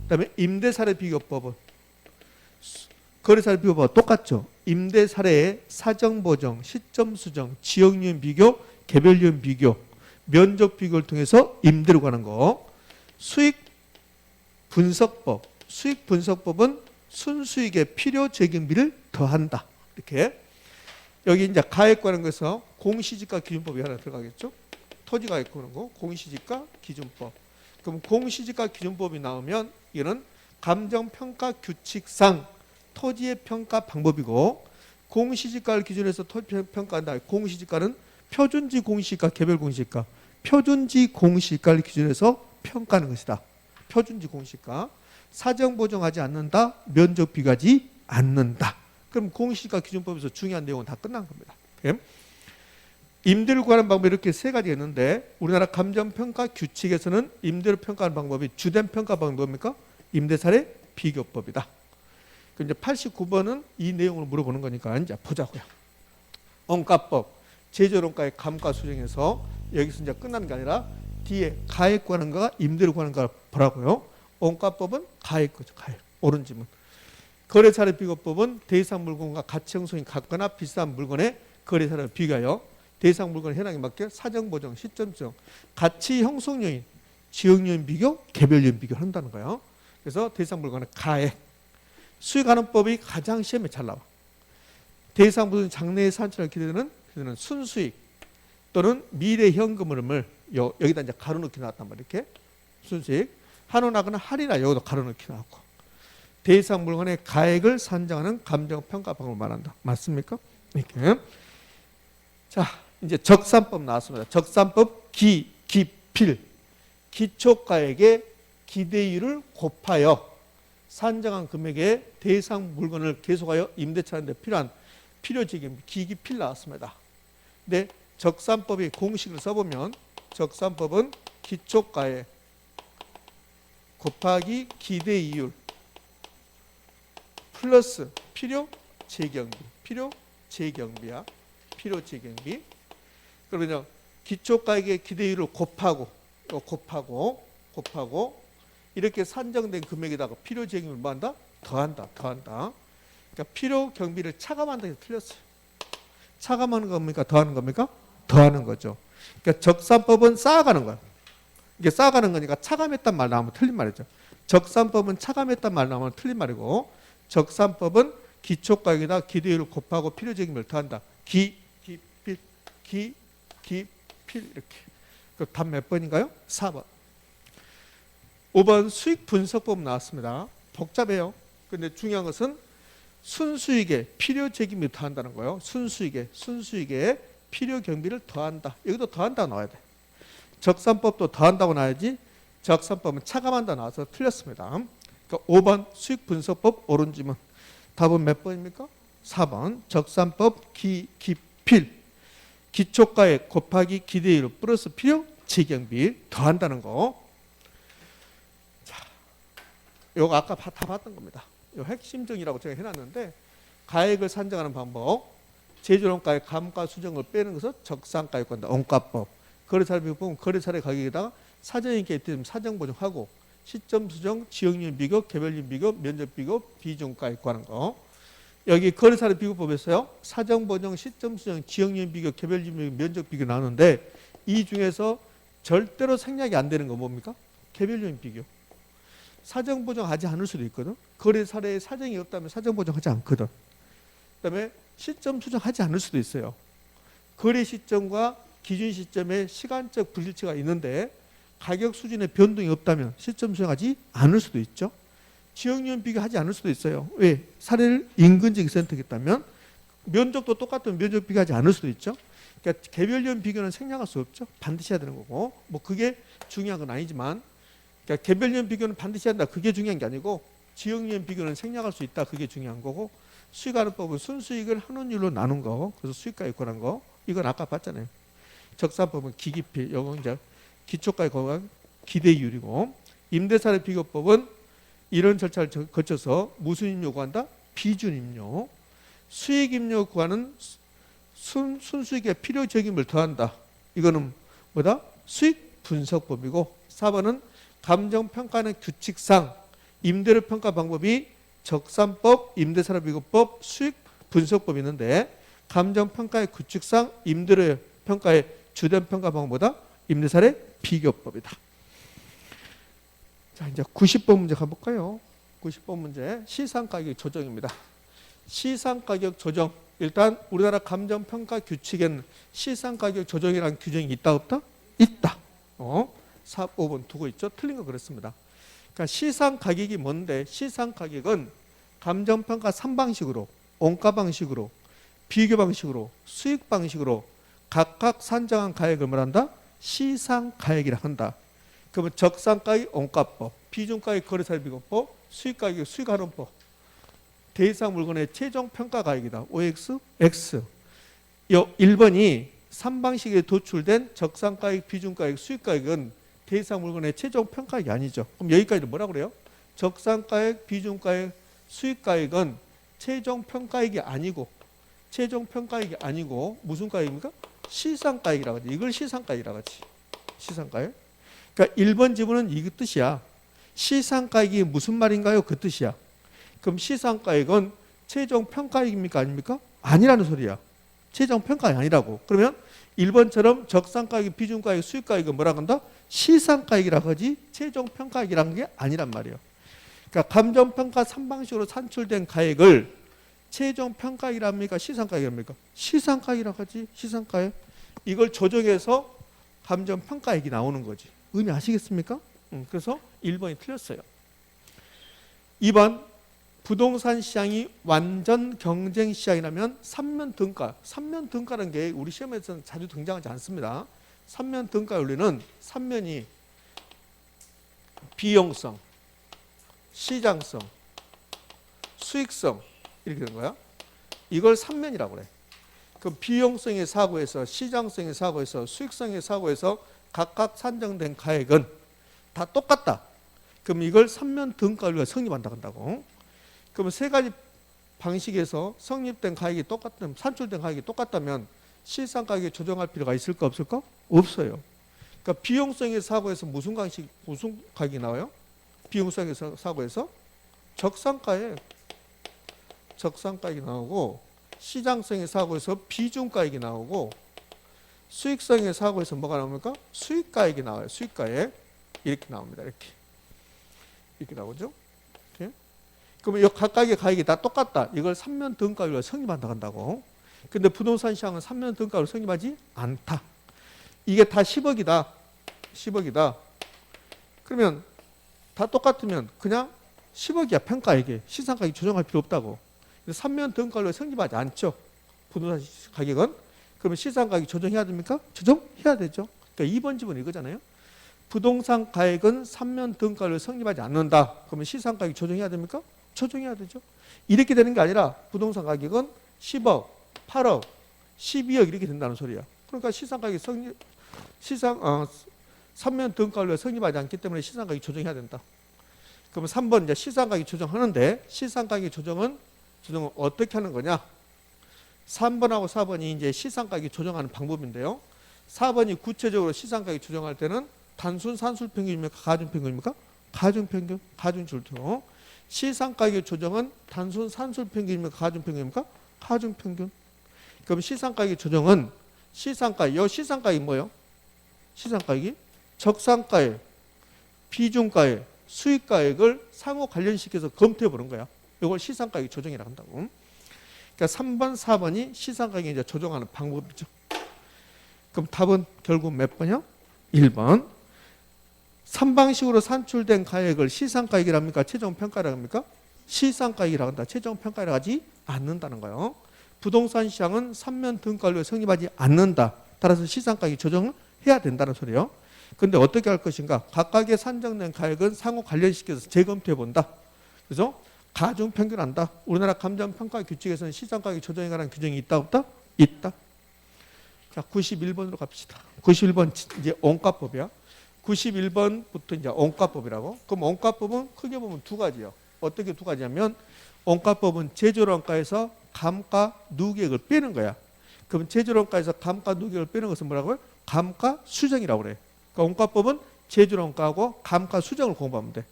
그다음에 임대사례 비교법은 거래사례 비교법과 똑같죠. 임대사례의 사정보정, 시점 수정, 지역유인 비교, 개별유인 비교, 면적 비교를 통해서 임대료 구하는 거. 수익 분석법. 수익 분석법은 순수익의 필요 적용비를 더한다. 이렇게. 여기 이제 가액 관한 거에서 공시지가 기준법이 하나 들어가겠죠. 토지가액 관한 거 공시지가 기준법. 그럼 공시지가 기준법이 나오면 이거는 감정평가 규칙상 토지의 평가 방법이고 공시지가를 기준해서 토지 평가한다. 공시지가는 표준지 공시지가, 개별 공시지가, 표준지 공시지가를 기준해서 평가하는 것이다. 표준지 공시지가. 사정 보정하지 않는다. 면적 비교하지 않는다. 그럼 공시지가 기준법에서 중요한 내용은 다 끝난 겁니다. 임대를 구하는 방법이 이렇게 3가지가 있는데 우리나라 감정평가 규칙에서는 임대를 평가하는 방법이 주된 평가 방법이 뭡니까? 임대사례 비교법이다. 그럼 이제 89번은 이 내용을 물어보는 거니까 이제 보자고요. 원가법, 제조원가의 감가 수정에서 여기서 이제 끝나는 게 아니라 뒤에 가액 구하는 거가 임대를 구하는 거가 보라고요. 원가법은 가액 거죠. 가액. 옳은 지문. 거래사례 비교법은 대상 물건과 가치 형성이 같거나 비슷한 물건의 거래사례를 비교하여 대상 물건의 현황에 맞게 사정 보정, 시점 수정, 가치 형성 요인, 지역 요인 비교, 개별 요인 비교를 한다는 거예요. 그래서 대상 물건의 가액. 수익환원법이 가장 시험에 잘 나와. 대상 물건 장래에 산출할 기대되는 순수익 또는 미래 현금 흐름을 여기다 이제 가로넣기 나왔단 말이에요. 이렇게 순수익 환원하거나 할인하 여기도 가로넣기 나왔고 대상 물건의 가액을 산정하는 감정평가 방법을 말한다. 맞습니까? 이렇게. 자, 이제 적산법 나왔습니다. 적산법 기필. 기초가액의 기대율을 곱하여 산정한 금액의 대상 물건을 계속하여 임대차하는 데 필요한 필요적인 기기필 나왔습니다. 근데 적산법의 공식을 써보면 적산법은 기초가액 곱하기 기대이율 플러스 필요 재경비. 필요 재경비야. 필요 재경비. 그러면 기초가액의 기대이율을 곱하고 이렇게 산정된 금액에다가 필요 재경비를 뭐한다? 더한다. 그러니까 필요 경비를 차감한다 해서 틀렸어요. 차감하는 겁니까? 더하는 겁니까? 더하는 거죠. 그러니까 적산법은 쌓아가는 거야. 이게 쌓아가는 거니까 차감했단 말 나오면 틀린 말이죠. 적산법은 차감했단 말 나오면 틀린 말이고 적산법은 기초가액에다 기대율을 곱하고 필요 재경비를 더한다. 기필 이렇게. 그 답 몇 번인가요? 4번. 5번 수익 분석법 나왔습니다. 복잡해요. 근데 중요한 것은 순수익에 필요 책임을 더한다는 거예요. 순수익에 필요 경비를 더한다. 여기도 더한다 나와야 돼. 적산법도 더한다고 나와야지 적산법은 차감한다 나와서 틀렸습니다. 그러니까 5번 수익 분석법 옳은 지문. 답은 몇 번입니까? 4번 적산법 기필 기초가액 곱하기 기대율 플러스 필요 재경비 더한다는 거. 자, 요거 아까 다 봤던 겁니다. 요 핵심정이라고 제가 해놨는데 가액을 산정하는 방법, 제조원가액 감가 수정을 빼는 것은 적산가액과 원가법. 거래사례 비교보면 거래사례 가격에다가 사정인 개입되면 사정 보정하고 시점 수정, 지역률 비교, 개별률 비교, 면적 비교, 비중가액 하는 거. 여기 거래사례 비교법에서요 사정 보정, 시점 수정, 지역률 비교, 개별률 비교, 면적 비교 나오는데 이 중에서 절대로 생략이 안 되는 건 뭡니까? 개별률 비교. 사정 보정하지 않을 수도 있거든. 거래 사례에 사정이 없다면 사정 보정하지 않거든. 그다음에 시점 수정하지 않을 수도 있어요. 거래 시점과 기준 시점에 시간적 불일치가 있는데 가격 수준의 변동이 없다면 시점 수정하지 않을 수도 있죠. 지역률 비교하지 않을 수도 있어요. 왜? 사례를 인근지역 선택했다면 면적도 똑같으면 면적 비교하지 않을 수도 있죠. 그러니까 개별률 비교는 생략할 수 없죠. 반드시 해야 되는 거고 뭐 그게 중요한 건 아니지만 그러니까 개별률 비교는 반드시 한다. 그게 중요한 게 아니고 지역률 비교는 생략할 수 있다. 그게 중요한 거고 수익하는 법은 순수익을 한원율로 나눈 거. 그래서 수익가액 권한 거. 이건 아까 봤잖아요. 적산법은 기기필. 이건 이제 기초가액 권한 기대율이고 임대사례 비교법은 이런 절차를 거쳐서 무슨 임료 구한다? 비준 임료. 수익 임료 구하는 순수익의 필요 적임을 더한다. 이거는 뭐다? 수익 분석법이고 4번은 감정평가는 규칙상 임대료 평가 방법이 적산법, 임대사례 비교법, 수익 분석법이 있는데 감정평가의 규칙상 임대료 평가의 주된 평가 방법보다 임대사례 비교법이다. 자, 이제 90번 문제 가볼까요? 90번 문제 시상가격 조정입니다. 시상가격 조정. 일단 우리나라 감정평가 규칙에는 시상가격 조정이라는 규정이 있다 없다? 있다. 4, 5번 두고 있죠. 틀린 거 그렇습니다. 그러니까 시상가격이 뭔데? 시상가격은 감정평가 3방식으로 원가 방식으로 비교 방식으로 수익 방식으로 각각 산정한 가액을 말한다? 시상가액이라 한다. 그러면 적산가액 원가법, 비중가액 거래사례 비교법, 수익가격 수익환원법. 대상 물건의 최종 평가 가액이다. OX, X. 요 1번이 3방식에 도출된 적산가액, 비중가액, 수익가액은 대상 물건의 최종 평가액이 아니죠. 그럼 여기까지는 뭐라고 그래요? 적산가액, 비중가액, 수익가액은 최종 평가액이 아니고 최종 평가액이 아니고 무슨 가액입니까? 시상가액이라고 하지. 이걸 시상가액이라고 하지. 시상가액. 그러니까 1번 지문은 이 뜻이야. 시상가액이 무슨 말인가요? 그 뜻이야. 그럼 시상가액은 최종 평가액입니까? 아닙니까? 아니라는 소리야. 최종 평가액이 아니라고. 그러면 1번처럼 적산가액, 비중가액, 수익가액은 뭐라고 한다? 시상가액이라고 하지 최종 평가액이라는 게 아니란 말이에요. 그러니까 감정평가 3방식으로 산출된 가액을 최종 평가액이랍니까? 시상가액이랍니까? 시상가액이라고 하지. 시상가액. 이걸 조정해서 감정평가액이 나오는 거지. 의미 아시겠습니까? 그래서 1번이 틀렸어요. 2번 부동산 시장이 완전 경쟁 시장이라면 3면 등가. 3면 등가라는 게 우리 시험에서는 자주 등장하지 않습니다. 3면 등가 원리는 3면이 비용성, 시장성, 수익성 이렇게 된 거야. 이걸 3면이라고 그래. 그럼 비용성의 사고에서 시장성의 사고에서 수익성의 사고에서 각각 산정된 가액은 다 똑같다. 그럼 이걸 3면 등가율과 성립한다 한다고. 그러면 세 가지 방식에서 성립된 가액이 똑같다면 산출된 가액이 똑같다면 시상 가격에 조정할 필요가 있을까 없을까? 없어요. 그러니까 비용성의 사고에서 무슨 가격이 나와요? 비용성의 사고에서 적산가액이 나오고 시장성의 사고에서 비중가액이 나오고 수익성의 사고에서 뭐가 나옵니까? 수익가액이 나와요. 수익가액 이렇게 나옵니다. 이렇게 나오죠. 이렇게. 그러면 이 각각의 가액이 다 똑같다. 이걸 3면 등가율로 성립한다 한다고. 근데 부동산 시장은 3면 등가율로 성립하지 않다. 이게 다 10억이다. 10억이다. 그러면 다 똑같으면 그냥 10억이야. 평가액이. 시상가액 조정할 필요 없다고. 3면 등가율로 성립하지 않죠. 부동산 가격은. 그러면 시상가격 조정해야 됩니까? 조정해야 되죠. 그러니까 2번 지분 이거잖아요. 부동산 가액은 3년 등가율로 성립하지 않는다. 그러면 시상가격 조정해야 됩니까? 조정해야 되죠. 이렇게 되는 게 아니라 부동산 가격은 10억, 8억, 12억 이렇게 된다는 소리야. 그러니까 시상가격이 3년 등가율로 성립하지 않기 때문에 시상가격 조정해야 된다. 그러면 3번 이제 시상가격 조정하는데 시상가격 조정은 어떻게 하는 거냐? 3번하고 4번이 이제 시상가격 조정하는 방법인데요. 4번이 구체적으로 시상가격 조정할 때는 단순 산술평균입니까? 가중평균입니까? 가중평균, 가중줄표. 시상가격 조정은 단순 산술평균입니까? 가중평균입니까? 가중평균. 그럼 시상가격 조정은 시상가격이 뭐예요? 시상가격이 적상가액, 비중가액, 수익가액을 상호 관련시켜서 검토해 보는 거야. 이걸 시상가격 조정이라고 한다고. 그러니까 3번, 4번이 시상가격 이제 조정하는 방법이죠. 그럼 답은 결국 몇 번이요? 1번. 3방식으로 산출된 가액을 시상가액이라 합니까? 최종평가라고 합니까? 시상가액이라고 한다. 최종평가라고 하지 않는다는 거예요. 부동산 시장은 3년 등가율로 성립하지 않는다. 따라서 시상가격 조정을 해야 된다는 소리예요. 그런데 어떻게 할 것인가? 각각의 산정된 가액은 상호 관련시켜서 재검토해 본다. 그래서 가중평균한다. 우리나라 감정평가 규칙에서는 시상가격 조정에 관한 규정이 있다 없다? 있다. 자, 91번으로 갑시다. 91번 이제 원가법이야. 91번부터 이제 원가법이라고. 그럼 원가법은 크게 보면 두 가지요. 어떻게 두 가지냐면 원가법은 제조원가에서 감가 누계액을 빼는 거야. 그럼 제조원가에서 감가 누계액을 빼는 것은 뭐라고요? 감가 수정이라고 그래. 그러니까 원가법은 제조원가하고 감가 수정을 공부하면 돼.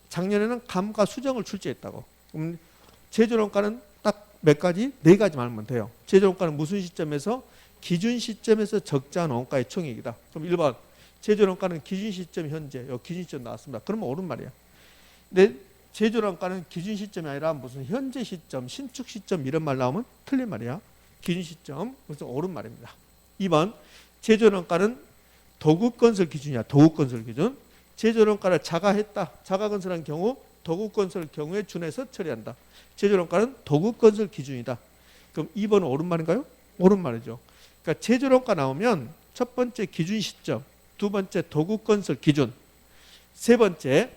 작년에는 감가 수정을 출제했다고. 그럼 제조원가는 딱 몇 가지? 네 가지만 알면 돼요. 제조원가는 무슨 시점에서? 기준 시점에서 적자한 원가의 총액이다. 그럼 1번 제조원가는 기준 시점 현재, 요 기준 시점 나왔습니다. 그러면 옳은 말이야. 근데 제조원가는 기준 시점이 아니라 무슨 현재 시점, 신축 시점 이런 말 나오면 틀린 말이야. 기준 시점, 그래서 옳은 말입니다. 2번 제조원가는 도급건설 기준이야. 도급건설 기준. 제조원가를 자가했다. 자가건설한 경우 도급건설 경우에 준해서 처리한다. 제조원가는 도급건설 기준이다. 그럼 2번은 옳은 말인가요? 옳은 말이죠. 그러니까 제조원가 나오면 첫 번째 기준 시점, 두 번째 도급건설 기준, 세 번째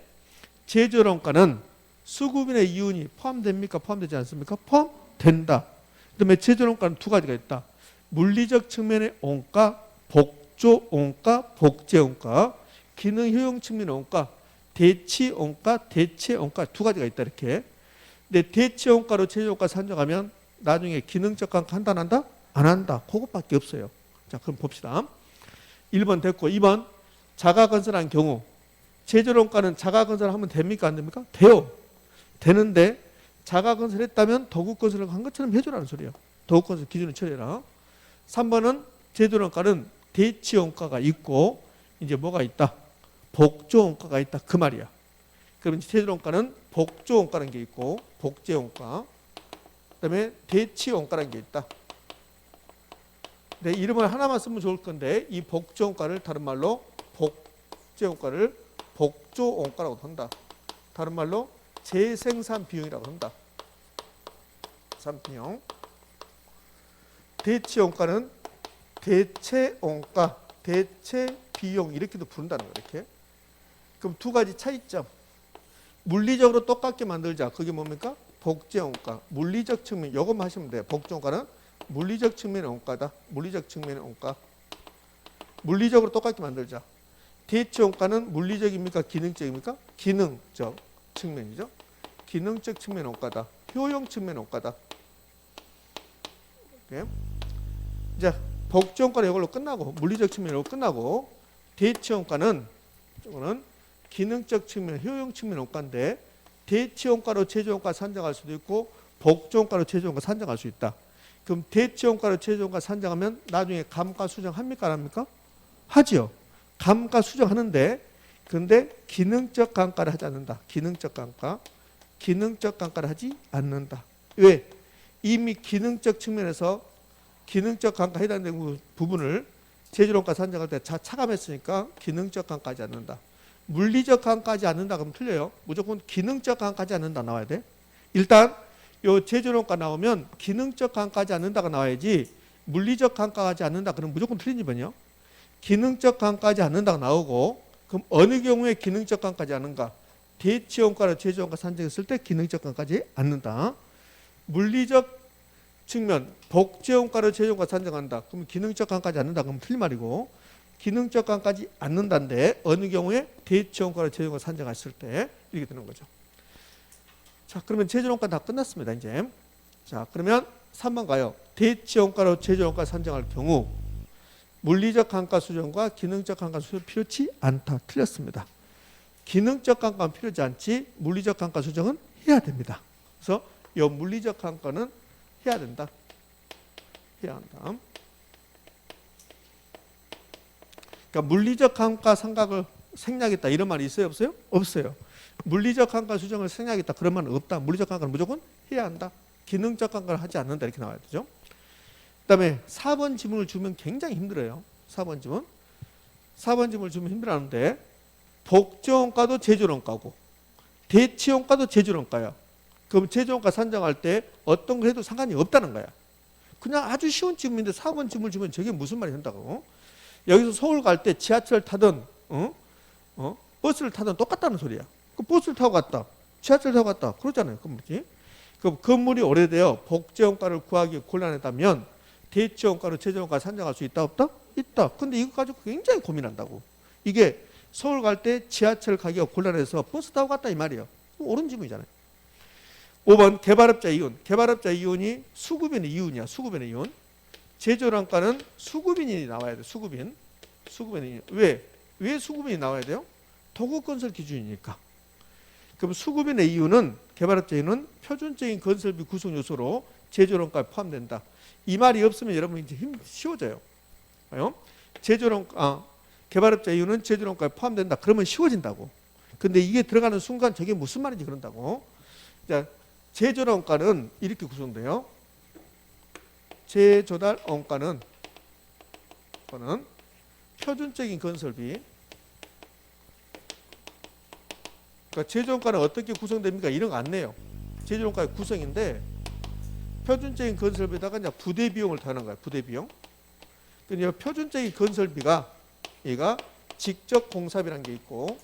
제조원가는 수급인의 이윤이 포함됩니까? 포함되지 않습니까? 포함된다. 그다음에 제조원가는 두 가지가 있다. 물리적 측면의 원가, 복조 원가, 복제 원가, 기능 효용 측면의 원가, 대치 원가, 대체 원가 두 가지가 있다 이렇게. 근데 대체 원가로 제조원가 산정하면 나중에 기능적 감가 한다 안 한다? 안 한다. 그것밖에 없어요. 자, 그럼 봅시다. 1번 됐고 2번 자가건설한 경우 제조원가는 자가건설하면 됩니까? 안 됩니까? 돼요. 되는데 자가건설했다면 도급건설을 한 것처럼 해주라는 소리예요. 도급건설 기준을 처리해라. 3번은 제조원가는 대치원가가 있고 이제 뭐가 있다? 복조원가가 있다. 그 말이야. 그럼 제조원가는 복조원가라는 게 있고 복제원가, 그다음에 대치원가라는 게 있다. 네, 이름을 하나만 쓰면 좋을 건데 이 복조원가를 다른 말로 복제원가를 복조원가라고 한다. 다른 말로 재생산 비용이라고 한다. 산비용. 대치원가는 대체원가, 대체비용 이렇게도 부른다는 거예요. 이렇게. 그럼 두 가지 차이점. 물리적으로 똑같게 만들자. 그게 뭡니까? 복제원가. 물리적 측면. 이것만 하시면 돼요. 복제원가는 물리적 측면의 원가다. 물리적 측면의 원가. 물리적으로 똑같게 만들자. 대체원가는 물리적입니까? 기능적입니까? 기능적 측면이죠. 기능적 측면의 원가다. 효용 측면의 원가다. 오케이. 이제 복제원가는 이걸로 끝나고 물리적 측면으로 끝나고 대체원가는 이거는 기능적 측면, 효용 측면 원가인데 대체원가로 제조원가 산정할 수도 있고 복제원가로 제조원가 산정할 수 있다. 그럼 대체원가로 제조원가 산정하면 나중에 감가 수정합니까? 안 합니까? 하지요. 감가 수정하는데 근데 기능적 감가를 하지 않는다. 기능적 감가. 기능적 감가를 하지 않는다. 왜? 이미 기능적 측면에서 기능적 감가 해당되는 부분을 제조원가 산정할 때 차감했으니까 기능적 감가하지 않는다. 물리적 감가하지 않는다 그러면 틀려요. 무조건 기능적 감가하지 않는다 나와야 돼. 일단 요 제조원가 나오면 기능적 감가하지 않는다가 나와야지 물리적 감가하지 않는다. 그럼 무조건 틀린 집은요. 기능적 감가하지 않는다가 나오고, 그럼 어느 경우에 기능적 감가하지 않는가? 대치원가로 제조원가 산정했을 때 기능적 감가하지 않는다. 물리적 측면, 복제원가로 제조원가 산정한다. 그럼 기능적 감가하지 않는다. 그럼 틀린 말이고, 기능적 감가하지 않는다인데 어느 경우에 대치원가로 제조원가 산정했을 때 이렇게 되는 거죠. 자, 그러면 제조원가 다 끝났습니다. 이제. 자, 그러면 3번 가요. 대치원가로 제조원가 산정할 경우 물리적 감가 수정과 기능적 감가 수정 필요치 않다. 틀렸습니다. 기능적 감가는 필요하지 않지 물리적 감가 수정은 해야 됩니다. 그래서 이 물리적 감가는 해야 된다. 해야 한다. 그러니까 물리적 감가 상각을 생략했다 이런 말이 있어요? 없어요? 없어요. 물리적 감가 수정을 생략했다 그런 말은 없다. 물리적 감가는 무조건 해야 한다. 기능적 감가를 하지 않는다 이렇게 나와야 되죠. 그 다음에 4번 지문을 주면 굉장히 힘들어요. 4번 지문. 4번 지문을 주면 힘들어하는데 복제원가도 제조원가고 대치원가도 제조원가야. 그럼 제조원가 산정할 때 어떤 걸 해도 상관이 없다는 거야. 그냥 아주 쉬운 지문인데 4번 지문을 주면 저게 무슨 말이 된다고. 여기서 서울 갈 때 지하철 타든 버스를 타든 똑같다는 소리야. 그 버스를 타고 갔다. 지하철 타고 갔다. 그러잖아요. 건물이. 그럼 건물이 오래되어 복제원가를 구하기 곤란하다면 대치원가로 제조원가 산정할 수 있다 없다? 있다. 근데 이거 가지고 굉장히 고민한다고. 이게 서울 갈 때 지하철 가기가 곤란해서 버스 타고 갔다 이 말이에요. 옳은 질문이잖아요. 5번 개발업자 이윤. 개발업자 이윤이 수급인의 이윤이야. 수급인의 이윤. 제조원가는 수급인이 나와야 돼. 수급인. 수급인의 이윤. 왜 수급인이 나와야 돼요? 도급건설 기준이니까. 그럼 수급인의 이윤은 개발업자 이윤은 표준적인 건설비 구성 요소로 제조원가에 포함된다. 이 말이 없으면 여러분 이제 쉬워져요. 개발업자 이윤은 제조원가에 포함된다. 그러면 쉬워진다고. 근데 이게 들어가는 순간 저게 무슨 말인지 그런다고. 자, 제조원가는 이렇게 구성돼요. 제조달 원가는 표준적인 건설비. 그러니까 제조원가는 어떻게 구성됩니까? 이런 거 안 내요. 제조원가의 구성인데 표준적인 건설비에다가 이제 부대 비용을 더하는 거야. 부대 비용. 그러니까 표준적인 건설비가 얘가 직접 공사비라는 게 있고,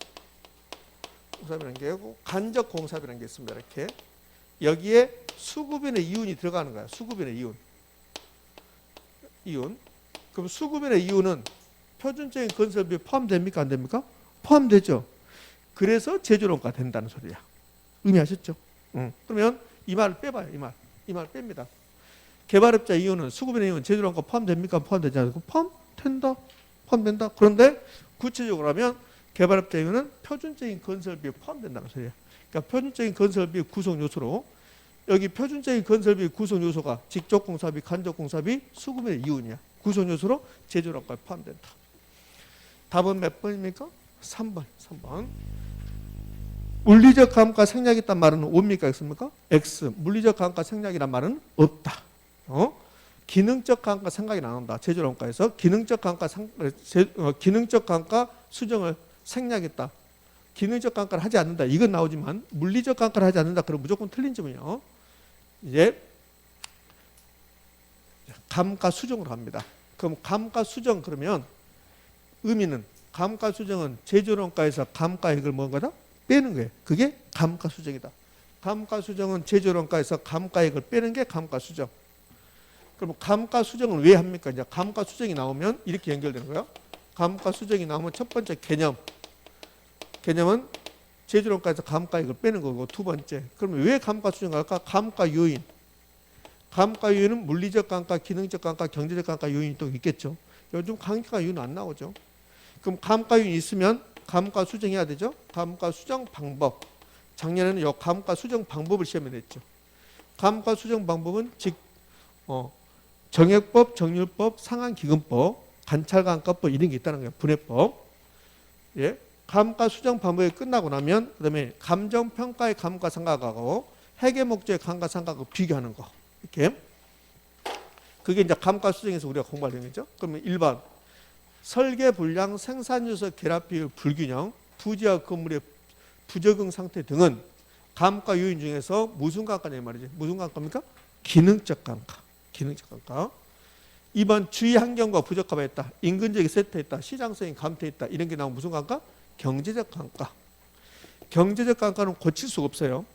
공사비라는 게 있고, 간접 공사비라는 게 있습니다. 이렇게 여기에 수급인의 이윤이 들어가는 거야. 수급인의 이윤. 이윤. 그럼 수급인의 이윤은 표준적인 건설비에 포함됩니까? 안 됩니까? 포함되죠. 그래서 제조원가 된다는 소리야. 의미하셨죠? 그러면 이 말을 빼봐요. 이 말 뺍니다. 개발업자 이윤은 수급인의 이윤 제조원가 포함됩니까? 포함되지 않고 포함된다. 포함된다. 그런데 구체적으로 하면 개발업자 이윤은 표준적인 건설비에 포함된다는 소리야. 그러니까 표준적인 건설비 구성 요소로 여기 표준적인 건설비 구성 요소가 직접 공사비, 간접 공사비, 수급인의 이윤이야. 구성 요소로 제조원가에 포함된다. 답은 몇 번입니까? 3번. 물리적 감가 생략했단 말은 O입니까? X입니까? X. 물리적 감가 생략이란 말은 없다. 기능적 감가 생각이 나온다. 제조원가에서 기능적 감가 수정을 생략했다. 기능적 감가를 하지 않는다. 이건 나오지만 물리적 감가를 하지 않는다. 그럼 무조건 틀린 점이요. 이제 감가 수정으로 합니다. 그럼 감가 수정 그러면 의미는 감가 수정은 제조원가에서 감가액을 뭔가다? 빼는 거예요. 그게 감가 수정이다. 감가 수정은 제조원가에서 감가액을 빼는 게 감가 수정. 그럼 감가 수정은 왜 합니까? 이제 감가 수정이 나오면 이렇게 연결되는 거예요. 감가 수정이 나오면 첫 번째 개념은 제조원가에서 감가액을 빼는 거고, 두 번째 그러면 왜 감가 수정을 할까? 감가 요인. 감가 요인은 물리적 감가, 기능적 감가, 경제적 감가 요인이 또 있겠죠. 요즘 감가 요인 안 나오죠. 그럼 감가 요인이 있으면 감가 수정해야 되죠. 감가 수정 방법. 작년에는 이 감가 수정 방법을 시험에 냈죠. 감가 수정 방법은 정액법, 정률법, 상한기금법, 관찰감가법 이런 게 있다는 거예요. 분해법. 예. 감가 수정 방법이 끝나고 나면 그다음에 감정평가의 감가상각하고 회계 목적의 감가상각하고 비교하는 거. 이렇게. 그게 이제 감가 수정에서 우리가 공부할 내용이죠. 그러면 1번 설계 불량, 생산 요소 결합 비율 불균형, 부지와 건물의 부적응 상태 등은 감가 요인 중에서 무슨 감가냐 말이죠. 무슨 감가입니까? 기능적 감가. 기능적 감가. 2번 주위 환경과 부적합해 있다. 인근지역에 세트해 있다. 시장성이 감퇴해 있다. 이런 게 나오면 무슨 관가? 경제적 관가. 경제적 관가는 고칠 수가 없어요.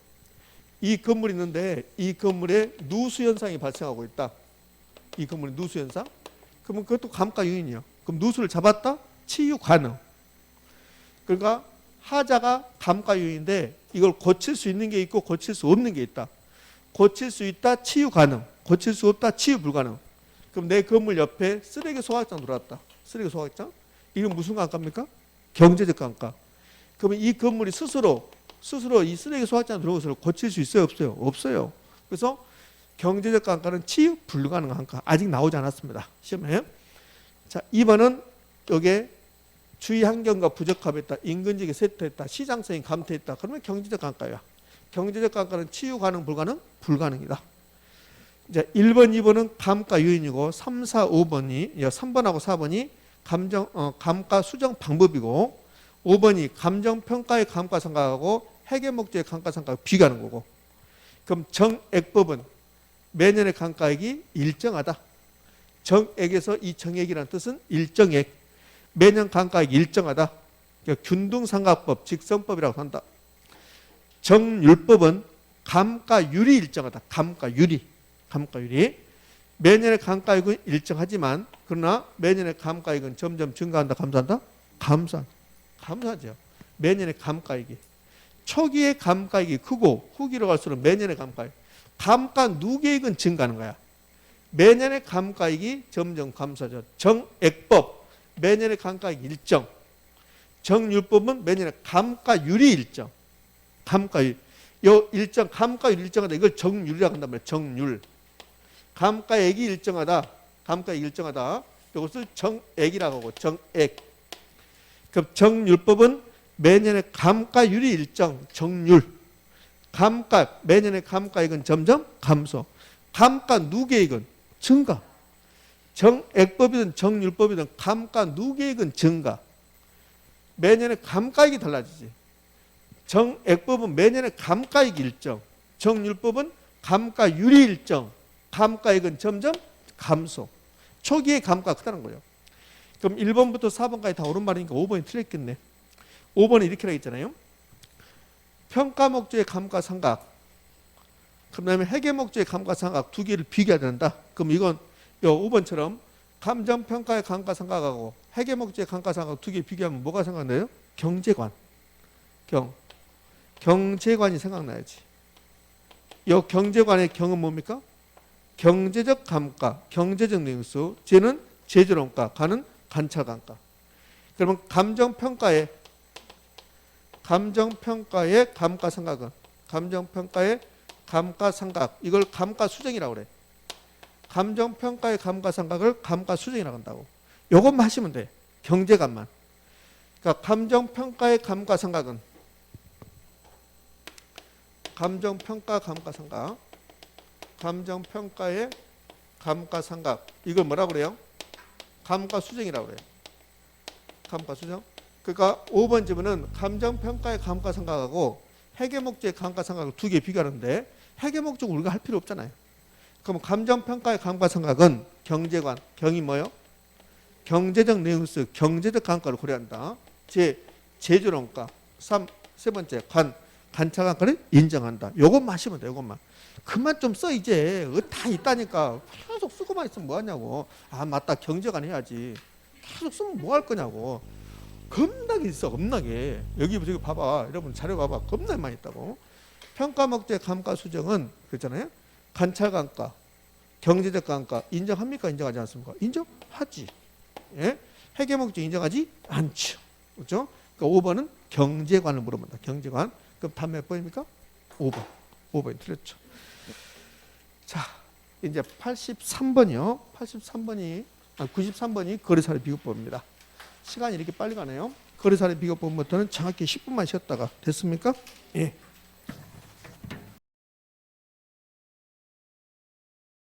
이 건물이 있는데 이 건물에 누수 현상이 발생하고 있다. 이 건물에 누수 현상? 그러면 그것도 감가 요인이요. 그럼 누수를 잡았다? 치유 가능. 그러니까 하자가 감가 요인인데 이걸 고칠 수 있는 게 있고 고칠 수 없는 게 있다. 고칠 수 있다, 치유 가능. 고칠 수 없다, 치유 불가능. 그럼 내 건물 옆에 쓰레기 소각장 들어왔다. 쓰레기 소각장? 이건 무슨 관가입니까? 경제적 관가. 그러면 이 건물이 스스로 이 쓰레기 소각장 들어온 것을 고칠 수 있어요, 없어요? 없어요. 그래서 경제적 관가는 치유 불가능한 관가. 아직 나오지 않았습니다. 시험에. 자, 2번은 여기에 주위 환경과 부적합해 있다. 인근지역에 세트했다. 시장성이 감퇴했다. 그러면 경제적 관가야. 경제적 관가는 치유 가능, 불가능? 불가능이다. 이제 1번, 2번은 감가 요인이고 3, 4, 5번이 3번하고 4번이 감가 수정 방법이고 5번이 감정평가의 감가상각하고 회계목적의 감가상각을 비교하는 거고 그럼 정액법은 매년의 감가액이 일정하다. 정액에서 이 정액이라는 뜻은 일정액. 매년 감가액이 일정하다. 그러니까 균등상각법, 직선법이라고 한다. 정률법은 감가율이 일정하다. 감가율이. 매년의 감가액은 일정하지만 그러나 매년의 감가액은 점점 증가한다. 감소한다? 감소하죠. 매년의 감가액이. 초기의 감가액이 크고 후기로 갈수록 매년의 감가액. 감가 누계액은 증가하는 거야. 매년의 감가액이 점점 감소하죠. 정액법. 매년의 감가액 일정. 정률법은 매년의 감가율이 일정. 감가율. 요 일정, 감가율 일정하다. 이걸 정률이라고 한단 말이에요. 정률. 감가액이 일정하다. 이것을 정액이라고 하고, 정액. 그럼 정률법은 매년의 감가율이 일정, 정률. 매년의 감가액은 점점 감소. 감가 누계액은 증가. 정액법이든 정률법이든 감가 누계액은 증가. 매년의 감가액이 달라지지. 정액법은 매년의 감가액이 일정. 정률법은 감가율이 일정. 감가액은 점점 감소. 초기의 감가가 크다는 거예요. 그럼 1번부터 4번까지 다 옳은 말이니까 5번이 틀렸겠네. 5번은 이렇게 나있잖아요. 평가 목적의 감가상각. 그 다음에 회계 목적의 감가상각 두 개를 비교해야 된다. 그럼 이건 5번처럼 감정평가의 감가상각하고 회계 목적의 감가상각 두 개 비교하면 뭐가 생각나요? 경제관. 경제관이 생각나야지. 이 경제관의 경은 뭡니까? 경제적 감가, 경제적 내용수, 쟤는 제조론가, 가는 관찰감가. 그러면 감정평가의 감가상각은 감정평가의 감가상각, 이걸 감가수정이라고 그래. 감정평가의 감가상각을 감가수정이라고 한다고. 요것만 하시면 돼. 경제관만. 그러니까 감정평가의 감가상각은 감정평가의 감가상각. 이걸 뭐라고 그래요? 감가수정이라고 그래요. 감가수정. 그러니까 5번 질문은 감정평가의 감가상각하고 회계목적의 감가상각을 두 개 비교하는데 회계목적 우리가 할 필요 없잖아요. 그럼 감정평가의 감가상각은 경제관, 경이 뭐요? 경제적 내용수, 경제적 감가를 고려한다. 제조론가. 세 번째 관찰감가를 인정한다. 요것만 하시면 돼요. 요것만. 그만 좀 써 이제. 다 있다니까. 계속 쓰고만 있으면 뭐하냐고. 아 맞다. 경제관 해야지. 계속 쓰면 뭐 할 거냐고. 겁나게 있어. 겁나게. 여기 봐봐. 여러분 자료 봐봐. 겁나게 많이 있다고. 평가목적 감가수정은 그렇잖아요. 관찰감가, 경제적 감가 인정합니까? 인정하지 않습니까? 인정하지. 예? 회계목적 인정하지 않죠. 그렇죠? 그러니까 5번은 경제관을 물어본다. 경제관. 그럼 답 몇 번입니까? 5번. 5번이 틀렸죠. 자, 이제 83번이요. 93번이 거래사례 비교법입니다. 시간이 이렇게 빨리 가네요. 거래사례 비교법부터는 정확히 10분만 쉬었다가 됐습니까? 예.